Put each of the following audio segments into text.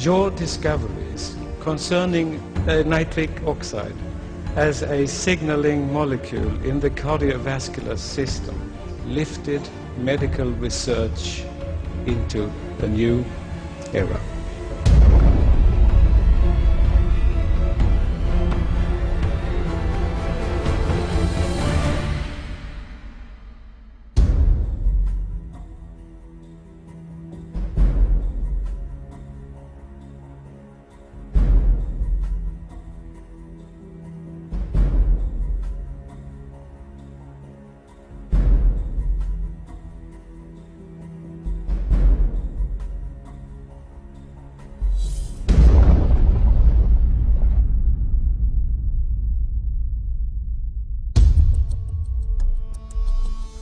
your discoveries concerning nitric oxide as a signaling molecule in the cardiovascular system lifted medical research into a new era.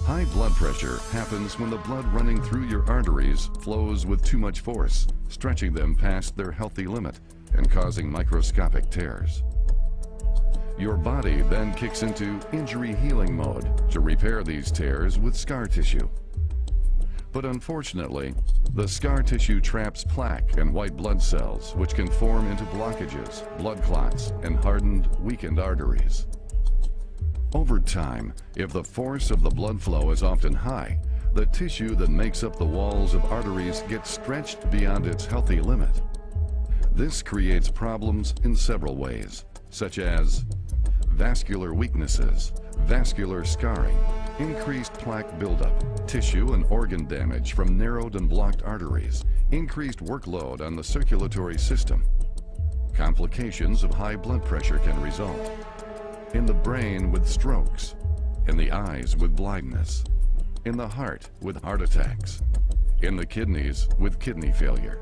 High blood pressure happens when the blood running through your arteries flows with too much force, stretching them past their healthy limit and causing microscopic tears. Your body then kicks into injury healing mode to repair these tears with scar tissue. But unfortunately, the scar tissue traps plaque and white blood cells, which can form into blockages, blood clots, and hardened, weakened arteries. Over time, if the force of the blood flow is often high, the tissue that makes up the walls of arteries gets stretched beyond its healthy limit. This creates problems in several ways, such as vascular weaknesses, vascular scarring, increased plaque buildup, tissue and organ damage from narrowed and blocked arteries, increased workload on the circulatory system. Complications of high blood pressure can result. In the brain with strokes, in the eyes with blindness, in the heart with heart attacks, in the kidneys with kidney failure.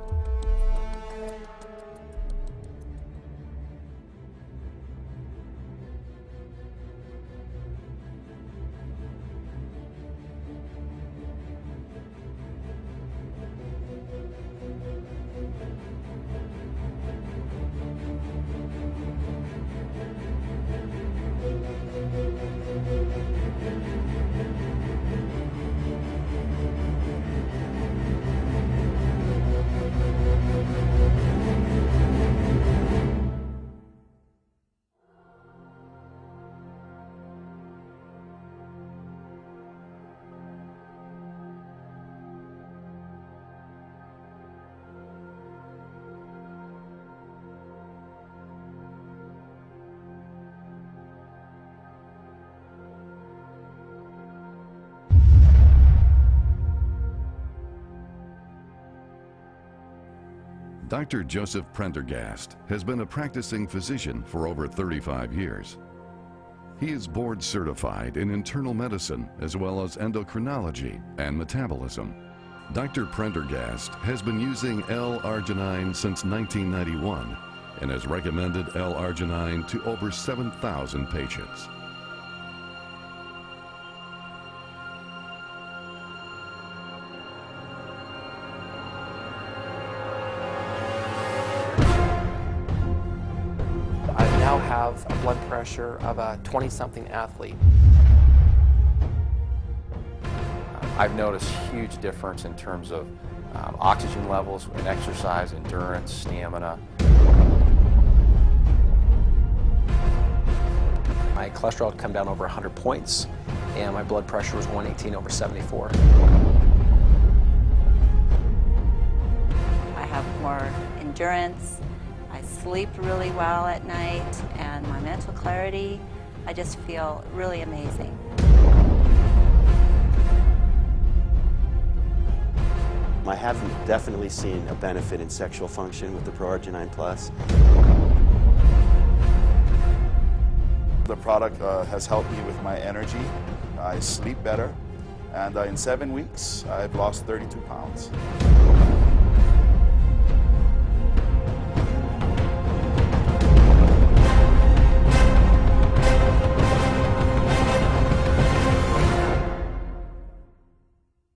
Dr. Joseph Prendergast has been a practicing physician for over 35 years. He is board certified in internal medicine as well as endocrinology and metabolism. Dr. Prendergast has been using L-arginine since 1991 and has recommended L-arginine to over 7,000 patients. I have a blood pressure of a 20-something athlete. I've noticed huge difference in terms of oxygen levels in exercise, endurance, stamina. My cholesterol had come down over 100 points, and my blood pressure was 118/74. I have more endurance. I sleep really well at night, and my mental clarity, I just feel really amazing. I have definitely seen a benefit in sexual function with the Pro-Arginine Plus. The product has helped me with my energy. I sleep better, and in 7 weeks, I've lost 32 pounds.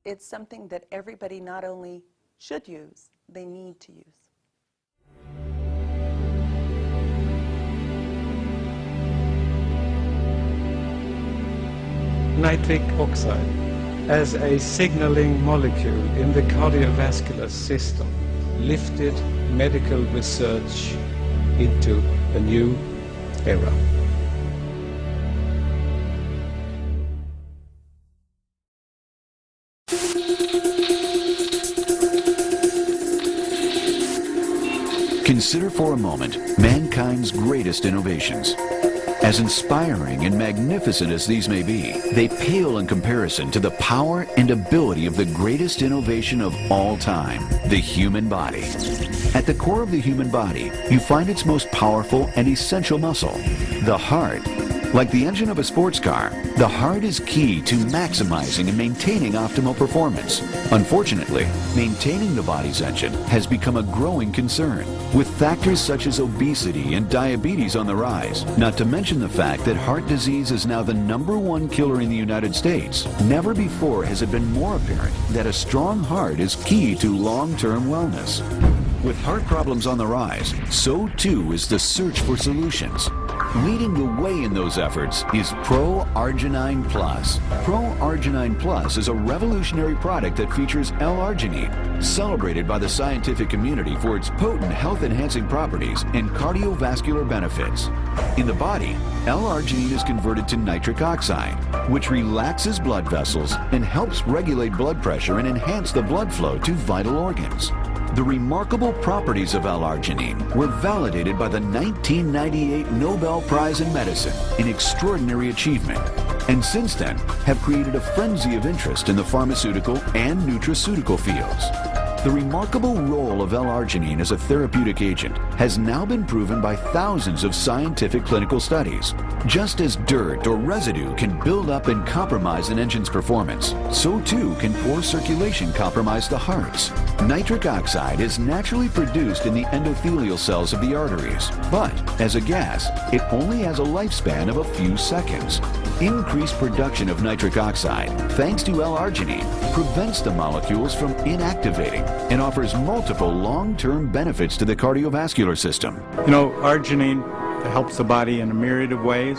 It's something that everybody not only should use, they need to use. Nitric oxide as a signaling molecule in the cardiovascular system lifted medical research into a new era. Consider for a moment mankind's greatest innovations. As inspiring and magnificent as these may be, they pale in comparison to the power and ability of the greatest innovation of all time, the human body. At the core of the human body, you find its most powerful and essential muscle, the heart. Like the engine of a sports car, the heart is key to maximizing and maintaining optimal performance. Unfortunately, maintaining the body's engine has become a growing concern, with factors such as obesity and diabetes on the rise, not to mention the fact that heart disease is now the #1 killer in the United States. Never before has it been more apparent that a strong heart is key to long-term wellness. With heart problems on the rise, so too is the search for solutions. Leading the way in those efforts is Pro-Arginine Plus. Pro-Arginine Plus is a revolutionary product that features L-arginine, celebrated by the scientific community for its potent health-enhancing properties and cardiovascular benefits. In the body, L-arginine is converted to nitric oxide, which relaxes blood vessels and helps regulate blood pressure and enhance the blood flow to vital organs. The remarkable properties of L-arginine were validated by the 1998 Nobel Prize in Medicine, an extraordinary achievement, and since then have created a frenzy of interest in the pharmaceutical and nutraceutical fields. The remarkable role of L-arginine as a therapeutic agent has now been proven by thousands of scientific clinical studies. Just as dirt or residue can build up and compromise an engine's performance, so too can poor circulation compromise the heart's. Nitric oxide is naturally produced in the endothelial cells of the arteries, but as a gas, it only has a lifespan of a few seconds. Increased production of nitric oxide, thanks to L-arginine, prevents the molecules from inactivating and offers multiple long-term benefits to the cardiovascular system. You know, arginine helps the body in a myriad of ways.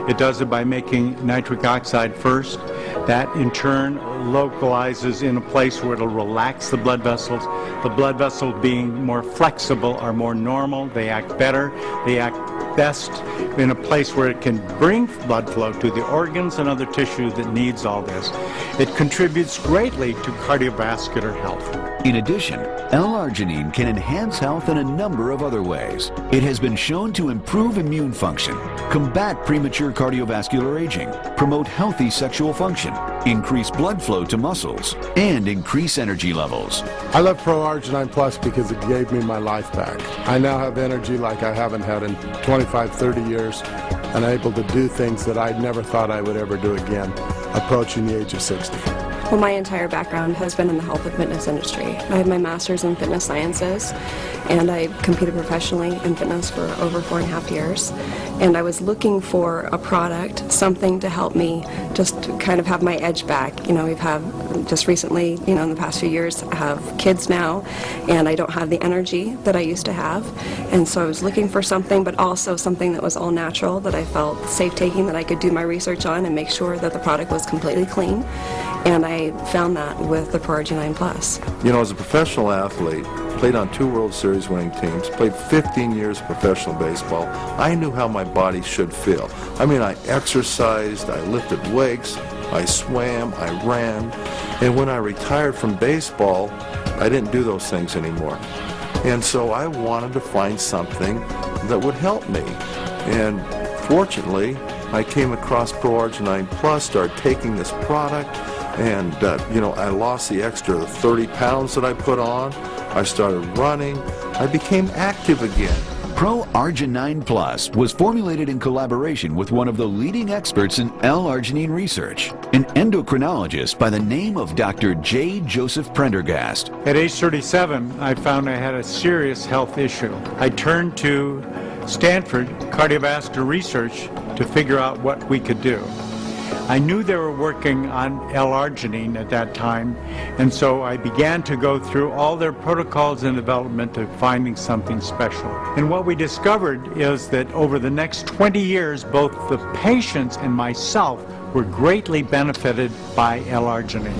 It does it by making nitric oxide first. That in turn localizes in a place where it'll relax the blood vessels. The blood vessels being more flexible are more normal. They act better. They act best in a place where it can bring blood flow to the organs and other tissue that needs all this. It contributes greatly to cardiovascular health. In addition, L-arginine can enhance health in a number of other ways. It has been shown to improve immune function, combat premature cardiovascular aging, promote healthy sexual function, increase blood flow to muscles, and increase energy levels. I love Pro-Arginine Plus because it gave me my life back. I now have energy like I haven't had in 25, 30 years, and I'm able to do things that I never thought I would ever do again, approaching the age of 60. Well, my entire background has been in the health and fitness industry. I have my master's in fitness sciences, and I competed professionally in fitness for over 4.5 years. And I was looking for a product, something to help me just kind of have my edge back. You know, we've had just recently, you know, in the past few years, I have kids now, and I don't have the energy that I used to have. And so I was looking for something, but also something that was all natural, that I felt safe taking, that I could do my research on and make sure that the product was completely clean. And I found that with the Pro-Arginine Plus. You know, as a professional athlete, played on 2 World Series winning teams, played 15 years of professional baseball, I knew how my body should feel. I mean, I exercised, I lifted weights, I swam, I ran, and when I retired from baseball, I didn't do those things anymore. And so I wanted to find something that would help me. And fortunately, I came across Pro-Arginine Plus, started taking this product, and you know, I lost the extra 30 pounds that I put on. I started running. I became active again. Pro-Arginine Plus was formulated in collaboration with one of the leading experts in L-arginine research, an endocrinologist by the name of Dr. J. Joseph Prendergast. At age 37, I found I had a serious health issue. I turned to Stanford Cardiovascular Research to figure out what we could do. I knew they were working on L-arginine at that time, and so I began to go through all their protocols and development of finding something special. And what we discovered is that over the next 20 years, both the patients and myself were greatly benefited by L-arginine.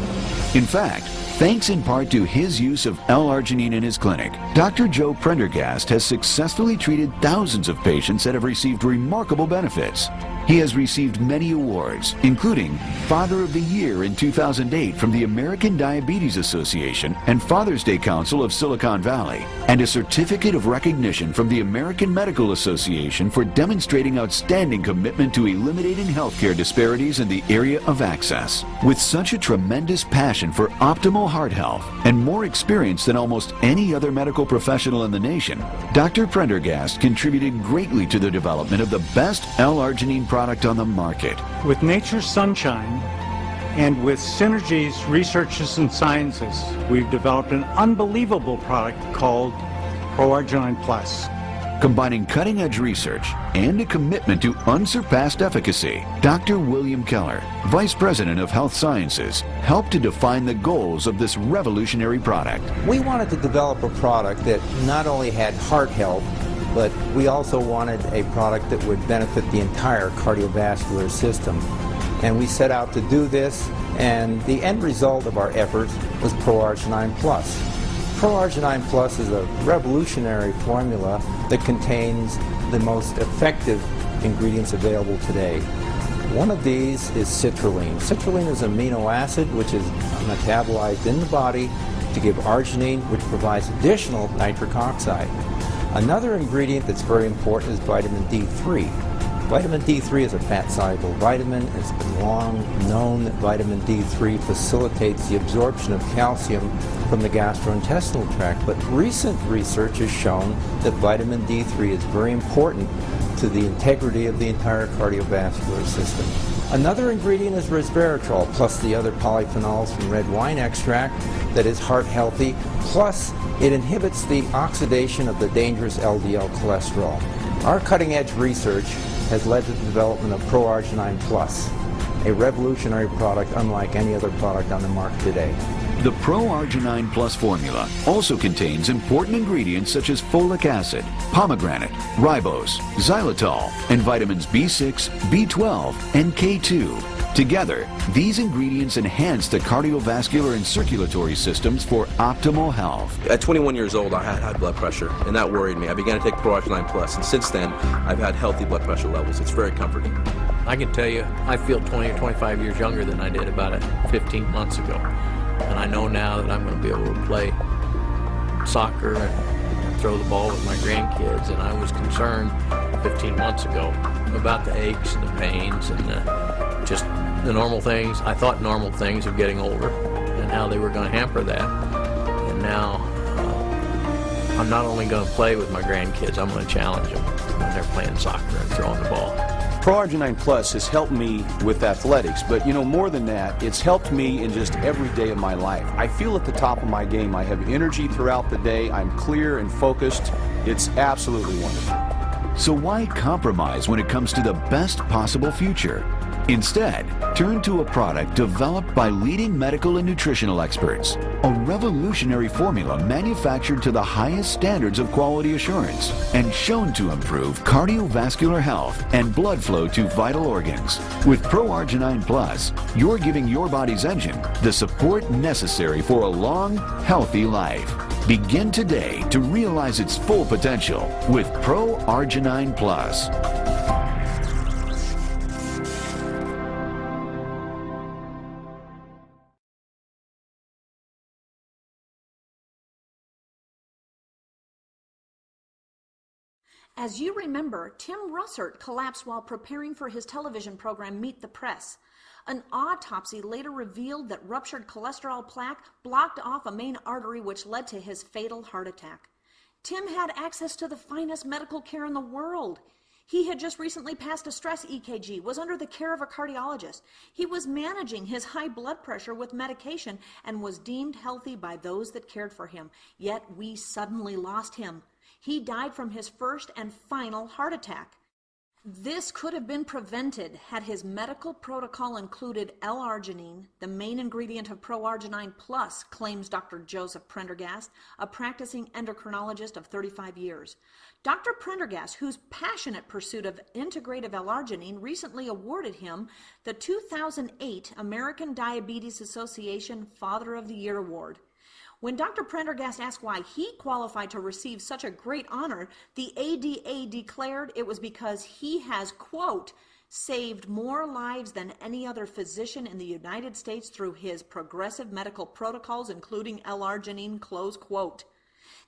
In fact, Thanks in part to his use of L-arginine in his clinic, Dr. Joe Prendergast has successfully treated thousands of patients that have received remarkable benefits. He has received many awards, including Father of the Year in 2008 from the American Diabetes Association and Father's Day Council of Silicon Valley, and a certificate of recognition from the American Medical Association for demonstrating outstanding commitment to eliminating healthcare disparities in the area of access. With such a tremendous passion for optimal heart health and more experience than almost any other medical professional in the nation, Dr. Prendergast contributed greatly to the development of the best L-arginine product on the market. With Nature's Sunshine and with Synergy's Researches and Sciences, we've developed an unbelievable product called ProArginine Plus. Combining cutting-edge research and a commitment to unsurpassed efficacy, Dr. William Keller, Vice President of Health Sciences, helped to define the goals of this revolutionary product. We wanted to develop a product that not only had heart health, but we also wanted a product that would benefit the entire cardiovascular system. And we set out to do this, and the end result of our efforts was ProArginine Plus. ProArginine Plus is a revolutionary formula that contains the most effective ingredients available today. One of these is citrulline. Citrulline is an amino acid which is metabolized in the body to give arginine, which provides additional nitric oxide. Another ingredient that's very important is vitamin D3. Vitamin D3 is a fat-soluble vitamin. It's been long known that vitamin D3 facilitates the absorption of calcium from the gastrointestinal tract, but recent research has shown that vitamin D3 is very important to the integrity of the entire cardiovascular system. Another ingredient is resveratrol, plus the other polyphenols from red wine extract that is heart healthy, plus it inhibits the oxidation of the dangerous LDL cholesterol. Our cutting-edge research has led to the development of ProArginine Plus, a revolutionary product unlike any other product on the market today. The ProArginine Plus formula also contains important ingredients such as folic acid, pomegranate, ribose, xylitol, and vitamins B6, B12, and K2. Together, these ingredients enhance the cardiovascular and circulatory systems for optimal health. At 21 years old, I had high blood pressure, and that worried me. I began to take ProArginine Plus, and since then, I've had healthy blood pressure levels. It's very comforting. I can tell you, I feel 20 or 25 years younger than I did about 15 months ago. And I know now that I'm going to be able to play soccer and throw the ball with my grandkids. And I was concerned 15 months ago about the aches and the pains and just the normal things. I thought normal things of getting older and how they were going to hamper that. And now I'm not only going to play with my grandkids, I'm going to challenge them when they're playing soccer and throwing the ball. ProArginine Plus has helped me with athletics, but more than that, it's helped me in just every day of my life. I feel at the top of my game. I have energy throughout the day. I'm clear and focused. It's absolutely wonderful. So why compromise when it comes to the best possible future? Instead, turn to a product developed by leading medical and nutritional experts. A revolutionary formula manufactured to the highest standards of quality assurance and shown to improve cardiovascular health and blood flow to vital organs. With ProArginine Plus, you're giving your body's engine the support necessary for a long, healthy life. Begin today to realize its full potential with ProArginine Plus. As you remember, Tim Russert collapsed while preparing for his television program Meet the Press. An autopsy later revealed that ruptured cholesterol plaque blocked off a main artery, which led to his fatal heart attack. Tim had access to the finest medical care in the world. He had just recently passed a stress EKG, was under the care of a cardiologist. He was managing his high blood pressure with medication and was deemed healthy by those that cared for him. Yet we suddenly lost him. He died from his first and final heart attack. This could have been prevented had his medical protocol included L-arginine, the main ingredient of Pro-Arginine Plus, claims Dr. Joseph Prendergast, a practicing endocrinologist of 35 years. Dr. Prendergast, whose passionate pursuit of integrative L-arginine recently awarded him the 2008 American Diabetes Association Father of the Year Award. When Dr. Prendergast asked why he qualified to receive such a great honor, the ADA declared it was because he has, quote, saved more lives than any other physician in the United States through his progressive medical protocols, including L-arginine, close quote.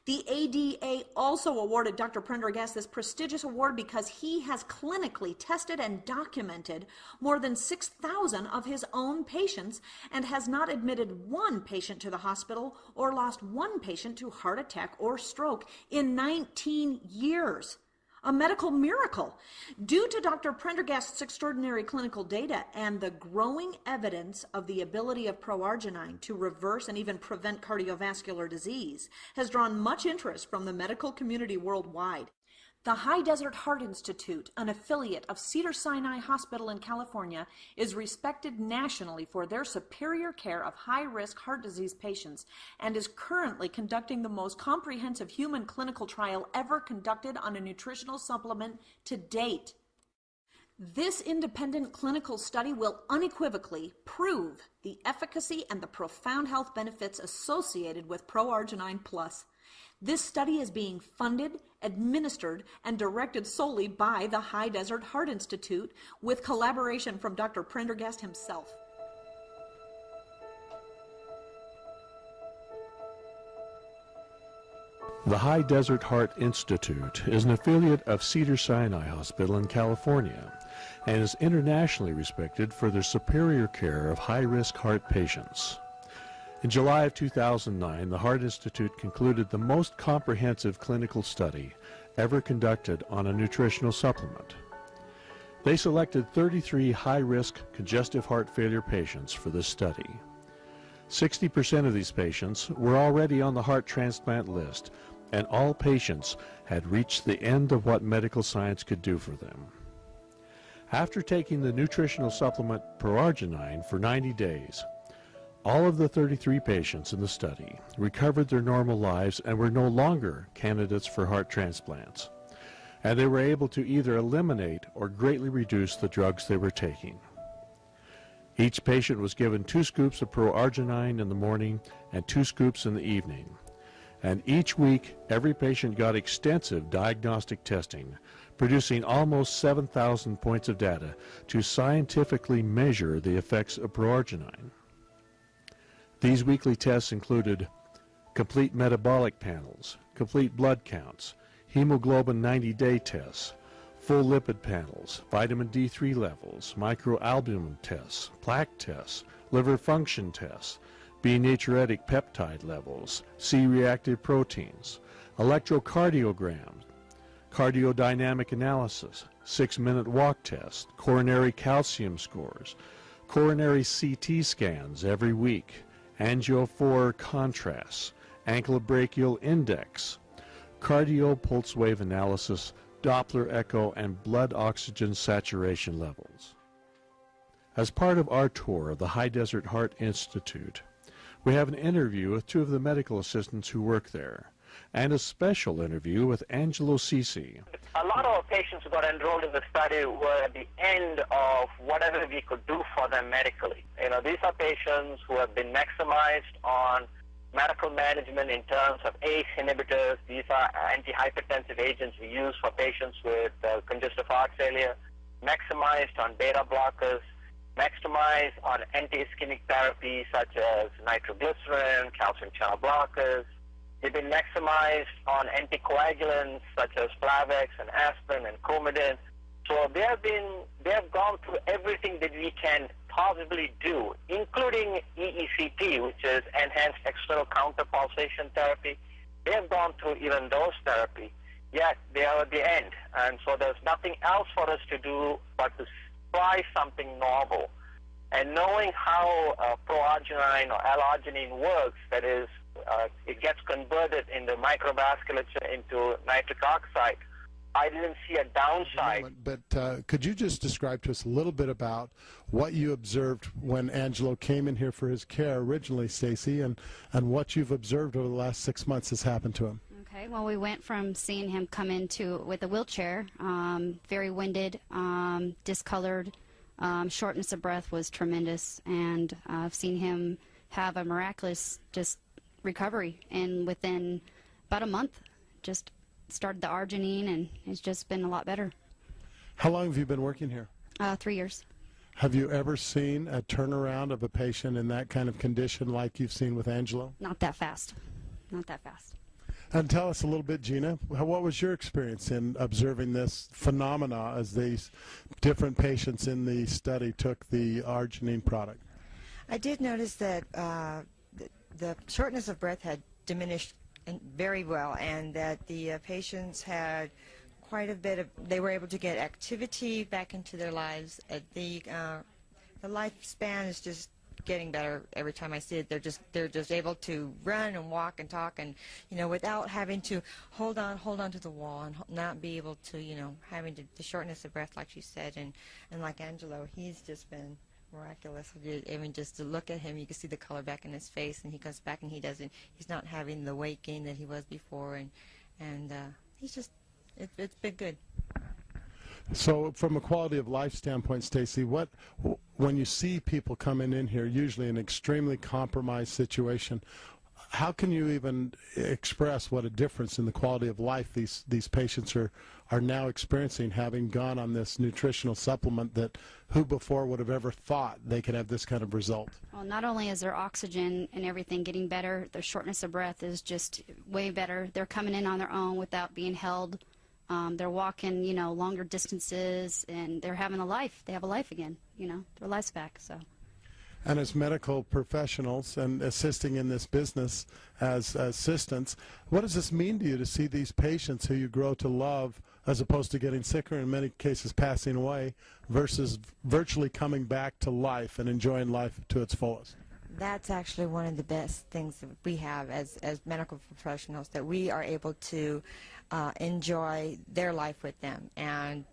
The ADA also awarded Dr. Prendergast this prestigious award because he has clinically tested and documented more than 6,000 of his own patients and has not admitted one patient to the hospital or lost one patient to heart attack or stroke in 19 years. A medical miracle. Due to Dr. Prendergast's extraordinary clinical data and the growing evidence of the ability of Pro-Arginine to reverse and even prevent cardiovascular disease, has drawn much interest from the medical community worldwide. The High Desert Heart Institute, an affiliate of Cedars-Sinai Hospital in California, is respected nationally for their superior care of high-risk heart disease patients and is currently conducting the most comprehensive human clinical trial ever conducted on a nutritional supplement to date. This independent clinical study will unequivocally prove the efficacy and the profound health benefits associated with Pro-Arginine Plus. This study is being funded, administered, and directed solely by the High Desert Heart Institute, with collaboration from Dr. Prendergast himself. The High Desert Heart Institute is an affiliate of Cedars-Sinai Hospital in California and is internationally respected for their superior care of high-risk heart patients. In July of 2009, the Heart Institute concluded the most comprehensive clinical study ever conducted on a nutritional supplement. They selected 33 high-risk congestive heart failure patients for this study. 60% of these patients were already on the heart transplant list, and all patients had reached the end of what medical science could do for them. After taking the nutritional supplement Pro-Arginine for 90 days, all of the 33 patients in the study recovered their normal lives and were no longer candidates for heart transplants, and they were able to either eliminate or greatly reduce the drugs they were taking. Each patient was given 2 scoops of Pro-Arginine in the morning and 2 scoops in the evening, and each week every patient got extensive diagnostic testing, producing almost 7,000 points of data to scientifically measure the effects of Pro-Arginine. These weekly tests included complete metabolic panels, complete blood counts, hemoglobin 90-day tests, full lipid panels, vitamin D3 levels, microalbumin tests, plaque tests, liver function tests, B natriuretic peptide levels, C-reactive proteins, electrocardiogram, cardiodynamic analysis, 6-minute walk test, coronary calcium scores, coronary CT scans every week, angiophore contrasts, ankle brachial index, cardio pulse wave analysis, Doppler echo, and blood oxygen saturation levels. As part of our tour of the High Desert Heart Institute, we have an interview with 2 of the medical assistants who work there, and a special interview with Angelo Ceci. A lot of our patients who got enrolled in the study were at the end of whatever we could do for them medically. These are patients who have been maximized on medical management in terms of ACE inhibitors. These are antihypertensive agents we use for patients with congestive heart failure, maximized on beta blockers, maximized on anti-ischemic therapy such as nitroglycerin, calcium channel blockers. They've been maximized on anticoagulants such as Plavix and aspirin and Coumadin. So they have gone through everything that we can possibly do, including EECT, which is enhanced external counterpulsation therapy. They have gone through even those therapy, yet they are at the end. And so there's nothing else for us to do but to try something novel. And knowing how Pro-Arginine or L-arginine works, that is, it gets converted in the microvasculature into nitric oxide, I didn't see a downside. But could you just describe to us a little bit about what you observed when Angelo came in here for his care originally, Stacy, and what you've observed over the last 6 months has happened to him? Okay, well, we went from seeing him come into with a wheelchair, very winded, discolored, shortness of breath was tremendous, and I've seen him have a miraculous just recovery, and within about a month just started the arginine, and it's just been a lot better. How long have you been working here? 3 years. Have you ever seen a turnaround of a patient in that kind of condition like you've seen with Angelo? Not that fast. Not that fast. And tell us a little bit, Gina, what was your experience in observing this phenomena as these different patients in the study took the arginine product? I did notice that the shortness of breath had diminished very well, and that the patients had quite a bit of, they were able to get activity back into their lives. The lifespan is just getting better every time I see it. They're just able to run and walk and talk, and without having to hold on to the wall and not be able to, having the shortness of breath, like she said, and like Angelo, he's just been miraculous. I mean, just to look at him, you can see the color back in his face, and he comes back and he's not having the weight gain that he was before, and he's just, it's been good. So from a quality of life standpoint, Stacy, when you see people coming in here, usually in an extremely compromised situation, how can you even express what a difference in the quality of life these patients are now experiencing, having gone on this nutritional supplement that who before would have ever thought they could have this kind of result? Well, not only is their oxygen and everything getting better, their shortness of breath is just way better. They're coming in on their own without being held. They're walking, longer distances, and they're having a life. They have a life again, their life's back, so. And as medical professionals and assisting in this business as assistants, what does this mean to you to see these patients who you grow to love, as opposed to getting sicker, in many cases passing away, versus virtually coming back to life and enjoying life to its fullest? That's actually one of the best things that we have as medical professionals, that we are able to enjoy their life with them and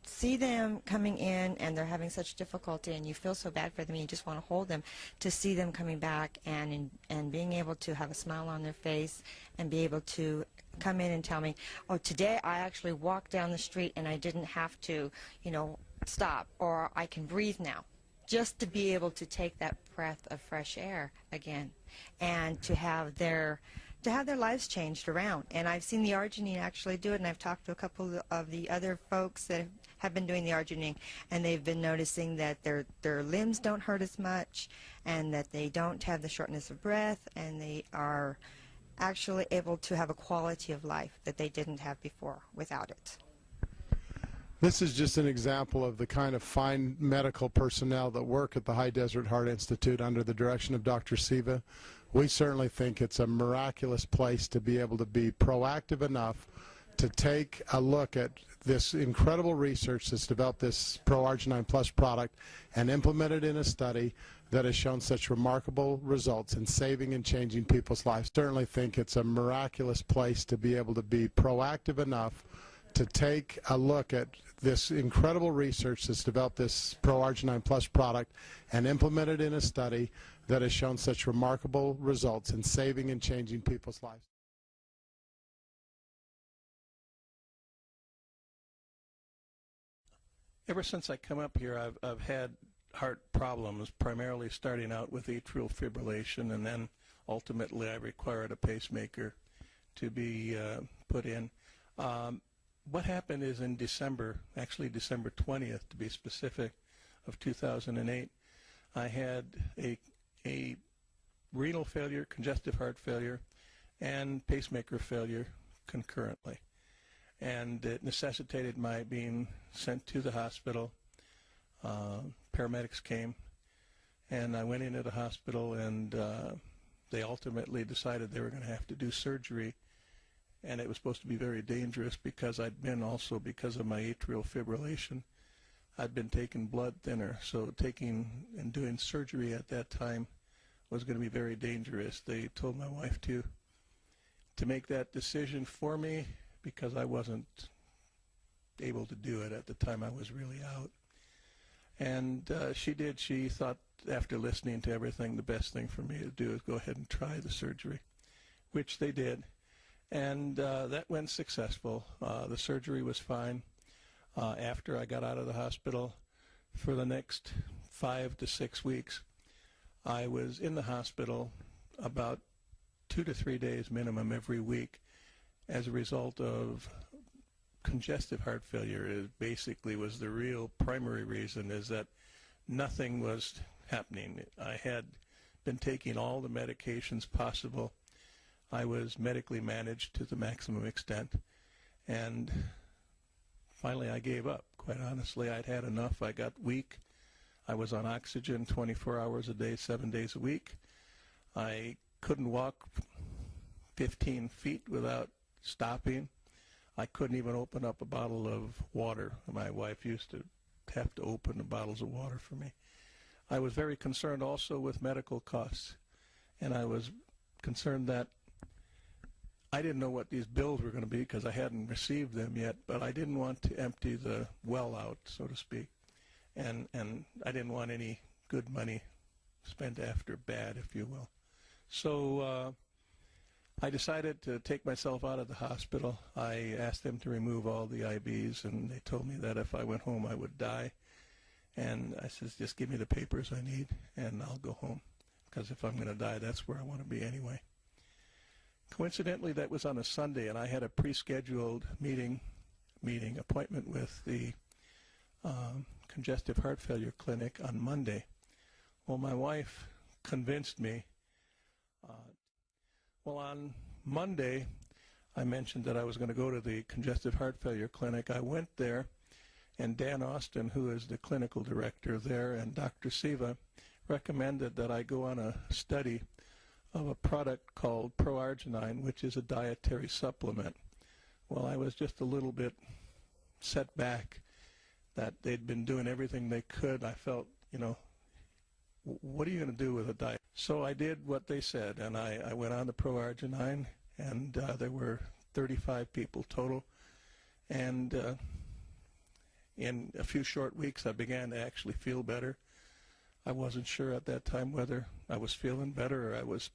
see them coming in and they're having such difficulty, and you feel so bad for them, you just want to hold them, to see them coming back and being able to have a smile on their face and be able to come in and tell me, oh, today I actually walked down the street and I didn't have to, stop, or I can breathe now. Just to be able to take that breath of fresh air again, and to have their lives changed around. And I've seen the arginine actually do it, and I've talked to a couple of the other folks that have been doing the arginine, and they've been noticing that their limbs don't hurt as much, and that they don't have the shortness of breath, and they are actually able to have a quality of life that they didn't have before without it. This is just an example of the kind of fine medical personnel that work at the High Desert Heart Institute under the direction of Dr. Siva. We certainly think it's a miraculous place to be able to be proactive enough to take a look at this incredible research that's developed this Pro Arginine Plus product and implement it in a study that has shown such remarkable results in saving and changing people's lives. Certainly think it's a miraculous place to be able to be proactive enough to take a look at this incredible research that's developed this Pro Arginine Plus product and implement it in a study that has shown such remarkable results in saving and changing people's lives. Ever since I come up here, I've had heart problems, primarily starting out with atrial fibrillation, and then ultimately I required a pacemaker to be put in. What happened is in December, actually December 20th to be specific, of 2008, I had a renal failure, congestive heart failure, and pacemaker failure concurrently. And it necessitated my being sent to the hospital. Paramedics came, and I went into the hospital, and they ultimately decided they were going to have to do surgery. And it was supposed to be very dangerous because because of my atrial fibrillation, I'd been taking blood thinner. So taking and doing surgery at that time was going to be very dangerous. They told my wife to make that decision for me because I wasn't able to do it at the time I was really out. And she did. She thought, after listening to everything, the best thing for me to do is go ahead and try the surgery, which they did. And that went successful. The surgery was fine. After I got out of the hospital, for the next 5 to 6 weeks, I was in the hospital about 2 to 3 days minimum every week as a result of congestive heart failure. It basically was the real primary reason, is that nothing was happening. I had been taking all the medications possible. I was medically managed to the maximum extent, and finally I gave up. Quite honestly, I'd had enough. I got weak. I was on oxygen 24 hours a day, 7 days a week. I couldn't walk 15 feet without stopping. I couldn't even open up a bottle of water. My wife used to have to open the bottles of water for me. I was very concerned also with medical costs, and I was concerned that I didn't know what these bills were going to be because I hadn't received them yet, but I didn't want to empty the well out, so to speak, and I didn't want any good money spent after bad, if you will. So I decided to take myself out of the hospital. I asked them to remove all the IVs, and they told me that if I went home I would die. And I said, just give me the papers I need, and I'll go home, because if I'm going to die, that's where I want to be anyway. Coincidentally, that was on a Sunday, and I had a pre-scheduled appointment with the congestive heart failure clinic on Monday. Well, my wife convinced me. Well, on Monday, I mentioned that I was going to go to the congestive heart failure clinic. I went there, and Dan Austin, who is the clinical director there, and Dr. Siva recommended that I go on a study of a product called Pro-Arginine, which is a dietary supplement. Well, I was just a little bit set back that they'd been doing everything they could. I felt, you know, what are you going to do with a diet? So I did what they said, and I went on the Pro-Arginine, and there were 35 people total. And in a few short weeks, I began to actually feel better. I wasn't sure at that time whether I was feeling better or I was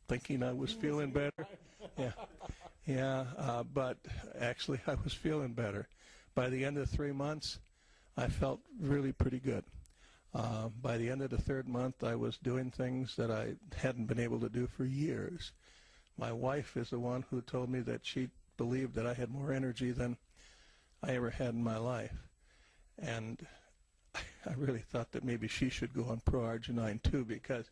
thinking I was feeling better. But actually I was feeling better. By the end of 3 months, I felt really pretty good. By the end of the 3rd month, I was doing things that I hadn't been able to do for years. My wife is the one who told me that she believed that I had more energy than I ever had in my life. And I really thought that maybe she should go on Pro-Arginine too, because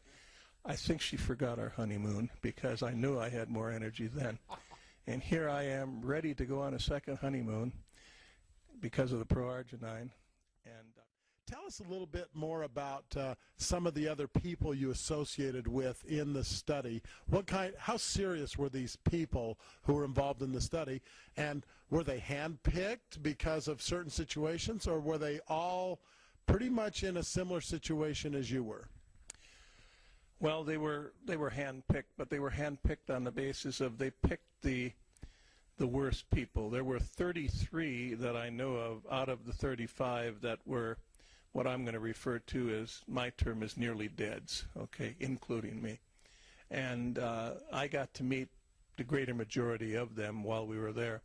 I think she forgot our honeymoon, because I knew I had more energy then. And here I am ready to go on a second honeymoon because of the Pro-Arginine. And tell us a little bit more about some of the other people you associated with in the study. How serious were these people who were involved in the study, and were they handpicked because of certain situations, or were they all pretty much in a similar situation as you were? Well, they were handpicked, but they were handpicked on the basis of they picked the worst people. There were 33 that I know of out of the 35 that were what I'm going to refer to as, my term is nearly deads, okay, including me. And I got to meet the greater majority of them while we were there.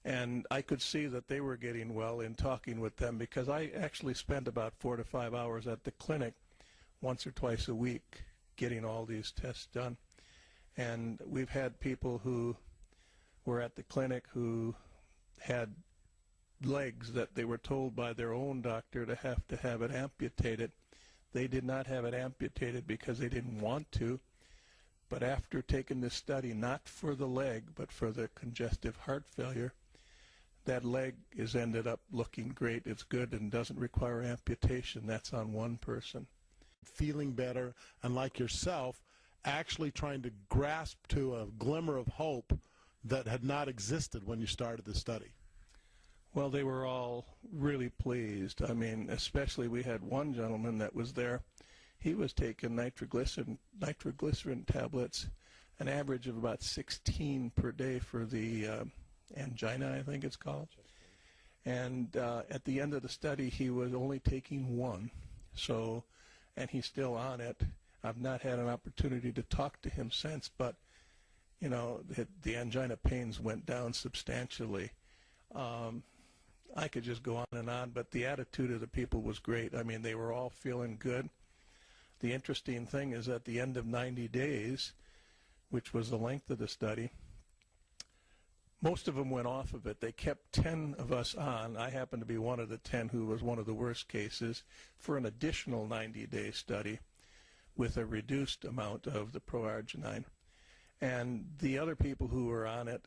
And I could see that they were getting well in talking with them, because I actually spent about 4 to 5 hours at the clinic once or twice a week getting all these tests done. And we've had people who were at the clinic who had legs that they were told by their own doctor to have it amputated. They did not have it amputated because they didn't want to, but after taking this study, not for the leg, but for the congestive heart failure, that leg is ended up looking great. It's good and doesn't require amputation. That's on one person. Feeling better, and like yourself, actually trying to grasp to a glimmer of hope that had not existed when you started the study. Well, they were all really pleased. I mean, especially we had one gentleman that was there. He was taking nitroglycerin tablets, an average of about 16 per day for the angina, I think it's called. And at the end of the study, he was only taking one. So, and he's still on it. I've not had an opportunity to talk to him since, but, you know, the angina pains went down substantially. I could just go on, but the attitude of the people was great. I mean, they were all feeling good. The interesting thing is at the end of 90 days, which was the length of the study, most of them went off of it. They kept 10 of us on. I happened to be one of the 10 who was one of the worst cases for an additional 90-day study with a reduced amount of the proarginine. And the other people who were on it,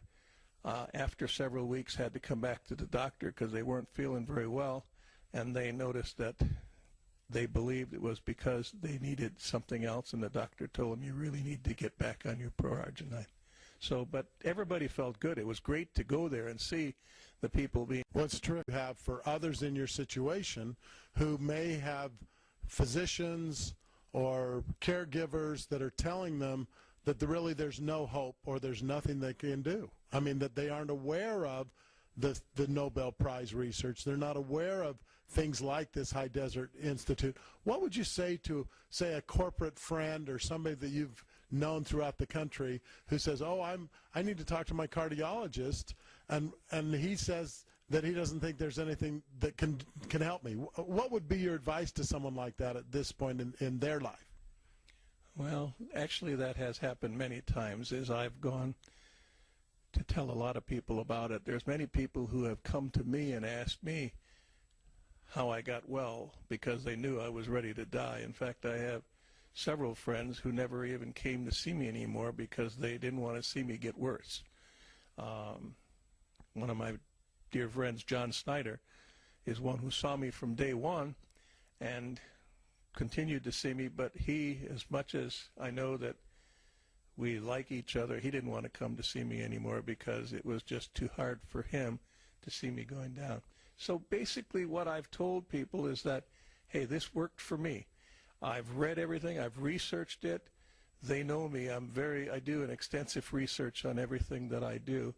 after several weeks, had to come back to the doctor because they weren't feeling very well, and they noticed that they believed it was because they needed something else, and the doctor told them, you really need to get back on your proarginine. So, but everybody felt good. It was great to go there and see the people being... What's true you have for others in your situation who may have physicians or caregivers that are telling them that really there's no hope or there's nothing they can do. I mean, that they aren't aware of the Nobel Prize research. They're not aware of things like this High Desert Institute. What would you say to, say, a corporate friend or somebody that you've known throughout the country who says, oh, I need to talk to my cardiologist, and he says that he doesn't think there's anything that can help me? What would be your advice to someone like that at this point in their life? Well, actually that has happened many times as I've gone to tell a lot of people about it. There's many people who have come to me and asked me how I got well because they knew I was ready to die. In fact, I have several friends who never even came to see me anymore because they didn't want to see me get worse. One of my dear friends, John Snyder, is one who saw me from day one and continued to see me, but he, as much as I know that we like each other, he didn't want to come to see me anymore because it was just too hard for him to see me going down. So basically what I've told people is that, hey, this worked for me. I've read everything, I've researched it. They know me. I do an extensive research on everything that I do,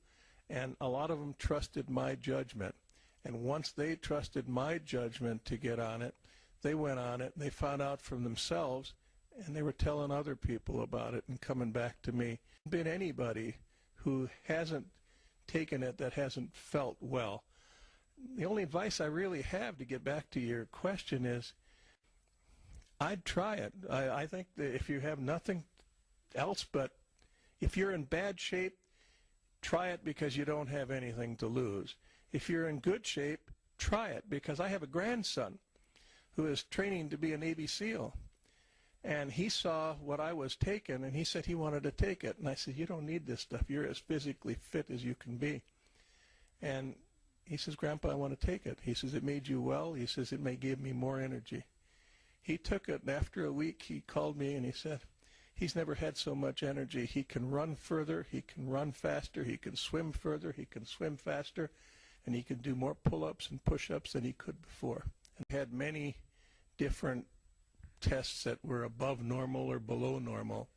and a lot of them trusted my judgment. And once they trusted my judgment to get on it, they went on it and they found out from themselves, and they were telling other people about it and coming back to me. Been anybody who hasn't taken it that hasn't felt well. The only advice I really have, to get back to your question, is I'd try it. I think that if you have nothing else, but if you're in bad shape, try it because you don't have anything to lose. If you're in good shape, try it, because I have a grandson who is training to be a Navy SEAL. And he saw what I was taking, and he said he wanted to take it. And I said, you don't need this stuff. You're as physically fit as you can be. And he says, Grandpa, I want to take it. He says, it made you well. He says, it may give me more energy. He took it, and after a week, he called me, and he said, he's never had so much energy. He can run further. He can run faster. He can swim further. He can swim faster. And he can do more pull-ups and push-ups than he could before. And had many different tests that were above normal or below normal.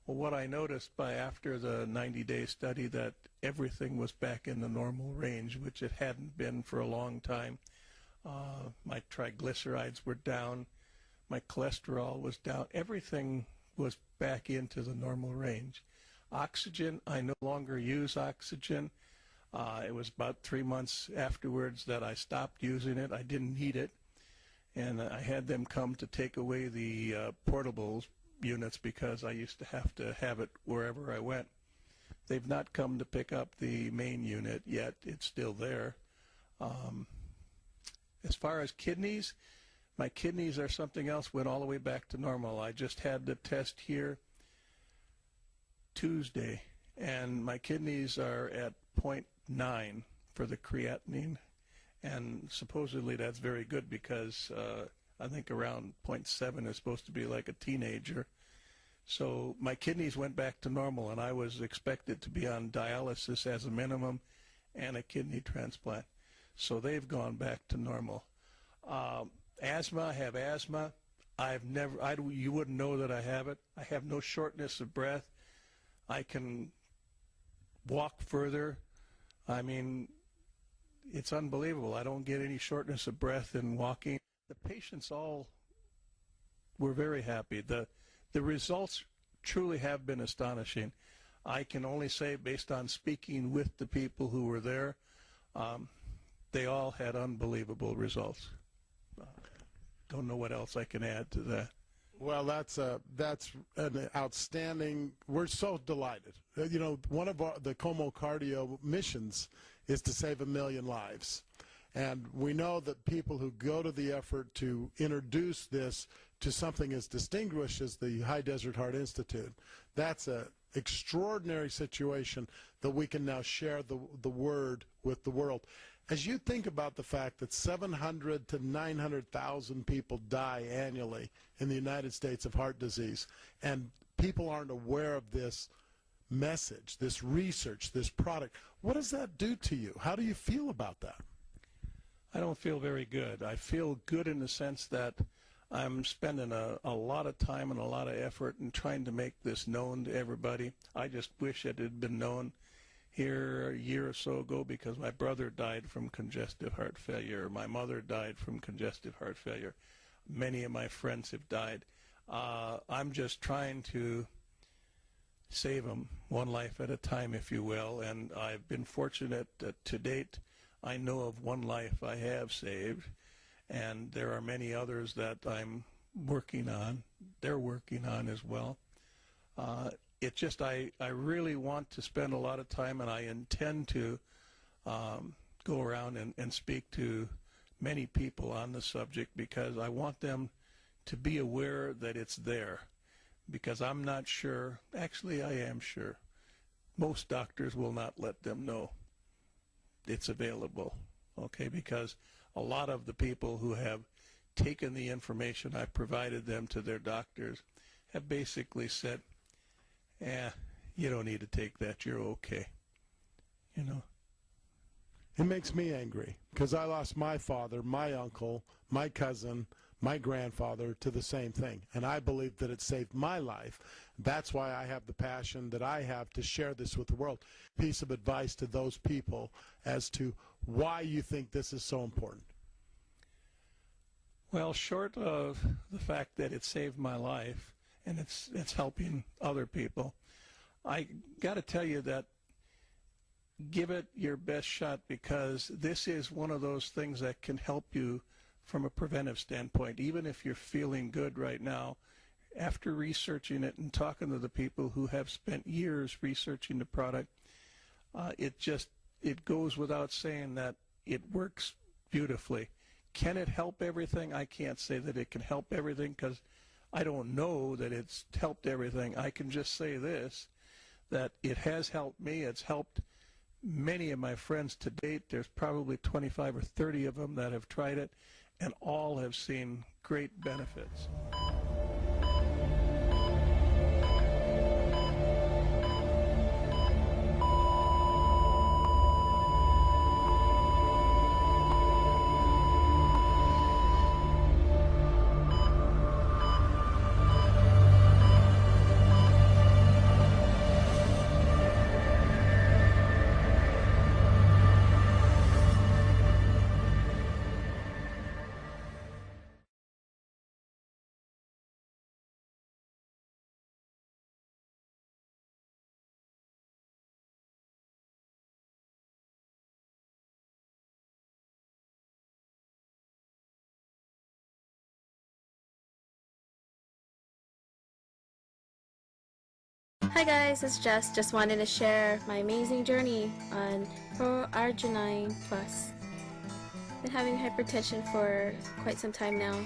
Well, what I noticed after the 90-day study, that everything was back in the normal range, which it hadn't been for a long time. My triglycerides were down. My cholesterol was down. Everything was back into the normal range. Oxygen, I no longer use oxygen. It was about 3 months afterwards that I stopped using it. I didn't need it. And I had them come to take away the portable units because I used to have it wherever I went. They've not come to pick up the main unit yet. It's still there. As far as kidneys, my kidneys are something else, went all the way back to normal. I just had the test here Tuesday, and my kidneys are at 0.9 for the creatinine. And supposedly that's very good because I think around 0.7 is supposed to be like a teenager. So my kidneys went back to normal, and I was expected to be on dialysis as a minimum and a kidney transplant. So they've gone back to normal. Asthma, I have asthma. You wouldn't know that I have it. I have no shortness of breath. I can walk further. I mean, it's unbelievable. I don't get any shortness of breath in walking. The patients all were very happy. The results truly have been astonishing. I can only say, based on speaking with the people who were there, they all had unbelievable results. Don't know what else I can add to that. Well, that's an outstanding. We're so delighted. You know, one of the Como Cardio missions is to save 1 million lives. And we know that people who go to the effort to introduce this to something as distinguished as the High Desert Heart Institute, that's an extraordinary situation that we can now share the word with the world. As you think about the fact that 700 to 900,000 people die annually in the United States of heart disease, and people aren't aware of this message, this research, this product, what does that do to you? How do you feel about that? I don't feel very good. I feel good in the sense that I'm spending a lot of time and a lot of effort in trying to make this known to everybody. I just wish it had been known here a year or so ago, because my brother died from congestive heart failure. My mother died from congestive heart failure. Many of my friends have died. I'm just trying to save them one life at a time, if you will, and I've been fortunate that to date I know of one life I have saved, and there are many others that I'm working on. They're working on as well. It's just I really want to spend a lot of time, and I intend to go around and speak to many people on the subject, because I want them to be aware that it's there. Because I'm not sure, actually I am sure, most doctors will not let them know it's available, okay? Because a lot of the people who have taken the information I provided them to their doctors have basically said, you don't need to take that, you're okay, you know. It makes me angry, because I lost my father, my uncle, my cousin, my grandfather to the same thing, and I believe that it saved my life. That's why I have the passion that I have to share this with the world. Piece of advice to those people as to why you think this is so important. Well, short of the fact that it saved my life and it's helping other people, I got to tell you that give it your best shot, because this is one of those things that can help you from a preventive standpoint. Even if you're feeling good right now, after researching it and talking to the people who have spent years researching the product, it goes without saying that it works beautifully. Can it help everything? I can't say that it can help everything, because I don't know that it's helped everything. I can just say this, that it has helped me. It's helped many of my friends to date. There's probably 25 or 30 of them that have tried it, and all have seen great benefits. Hi guys, it's Jess. Just wanted to share my amazing journey on Pro-Arginine Plus. Been having hypertension for quite some time now.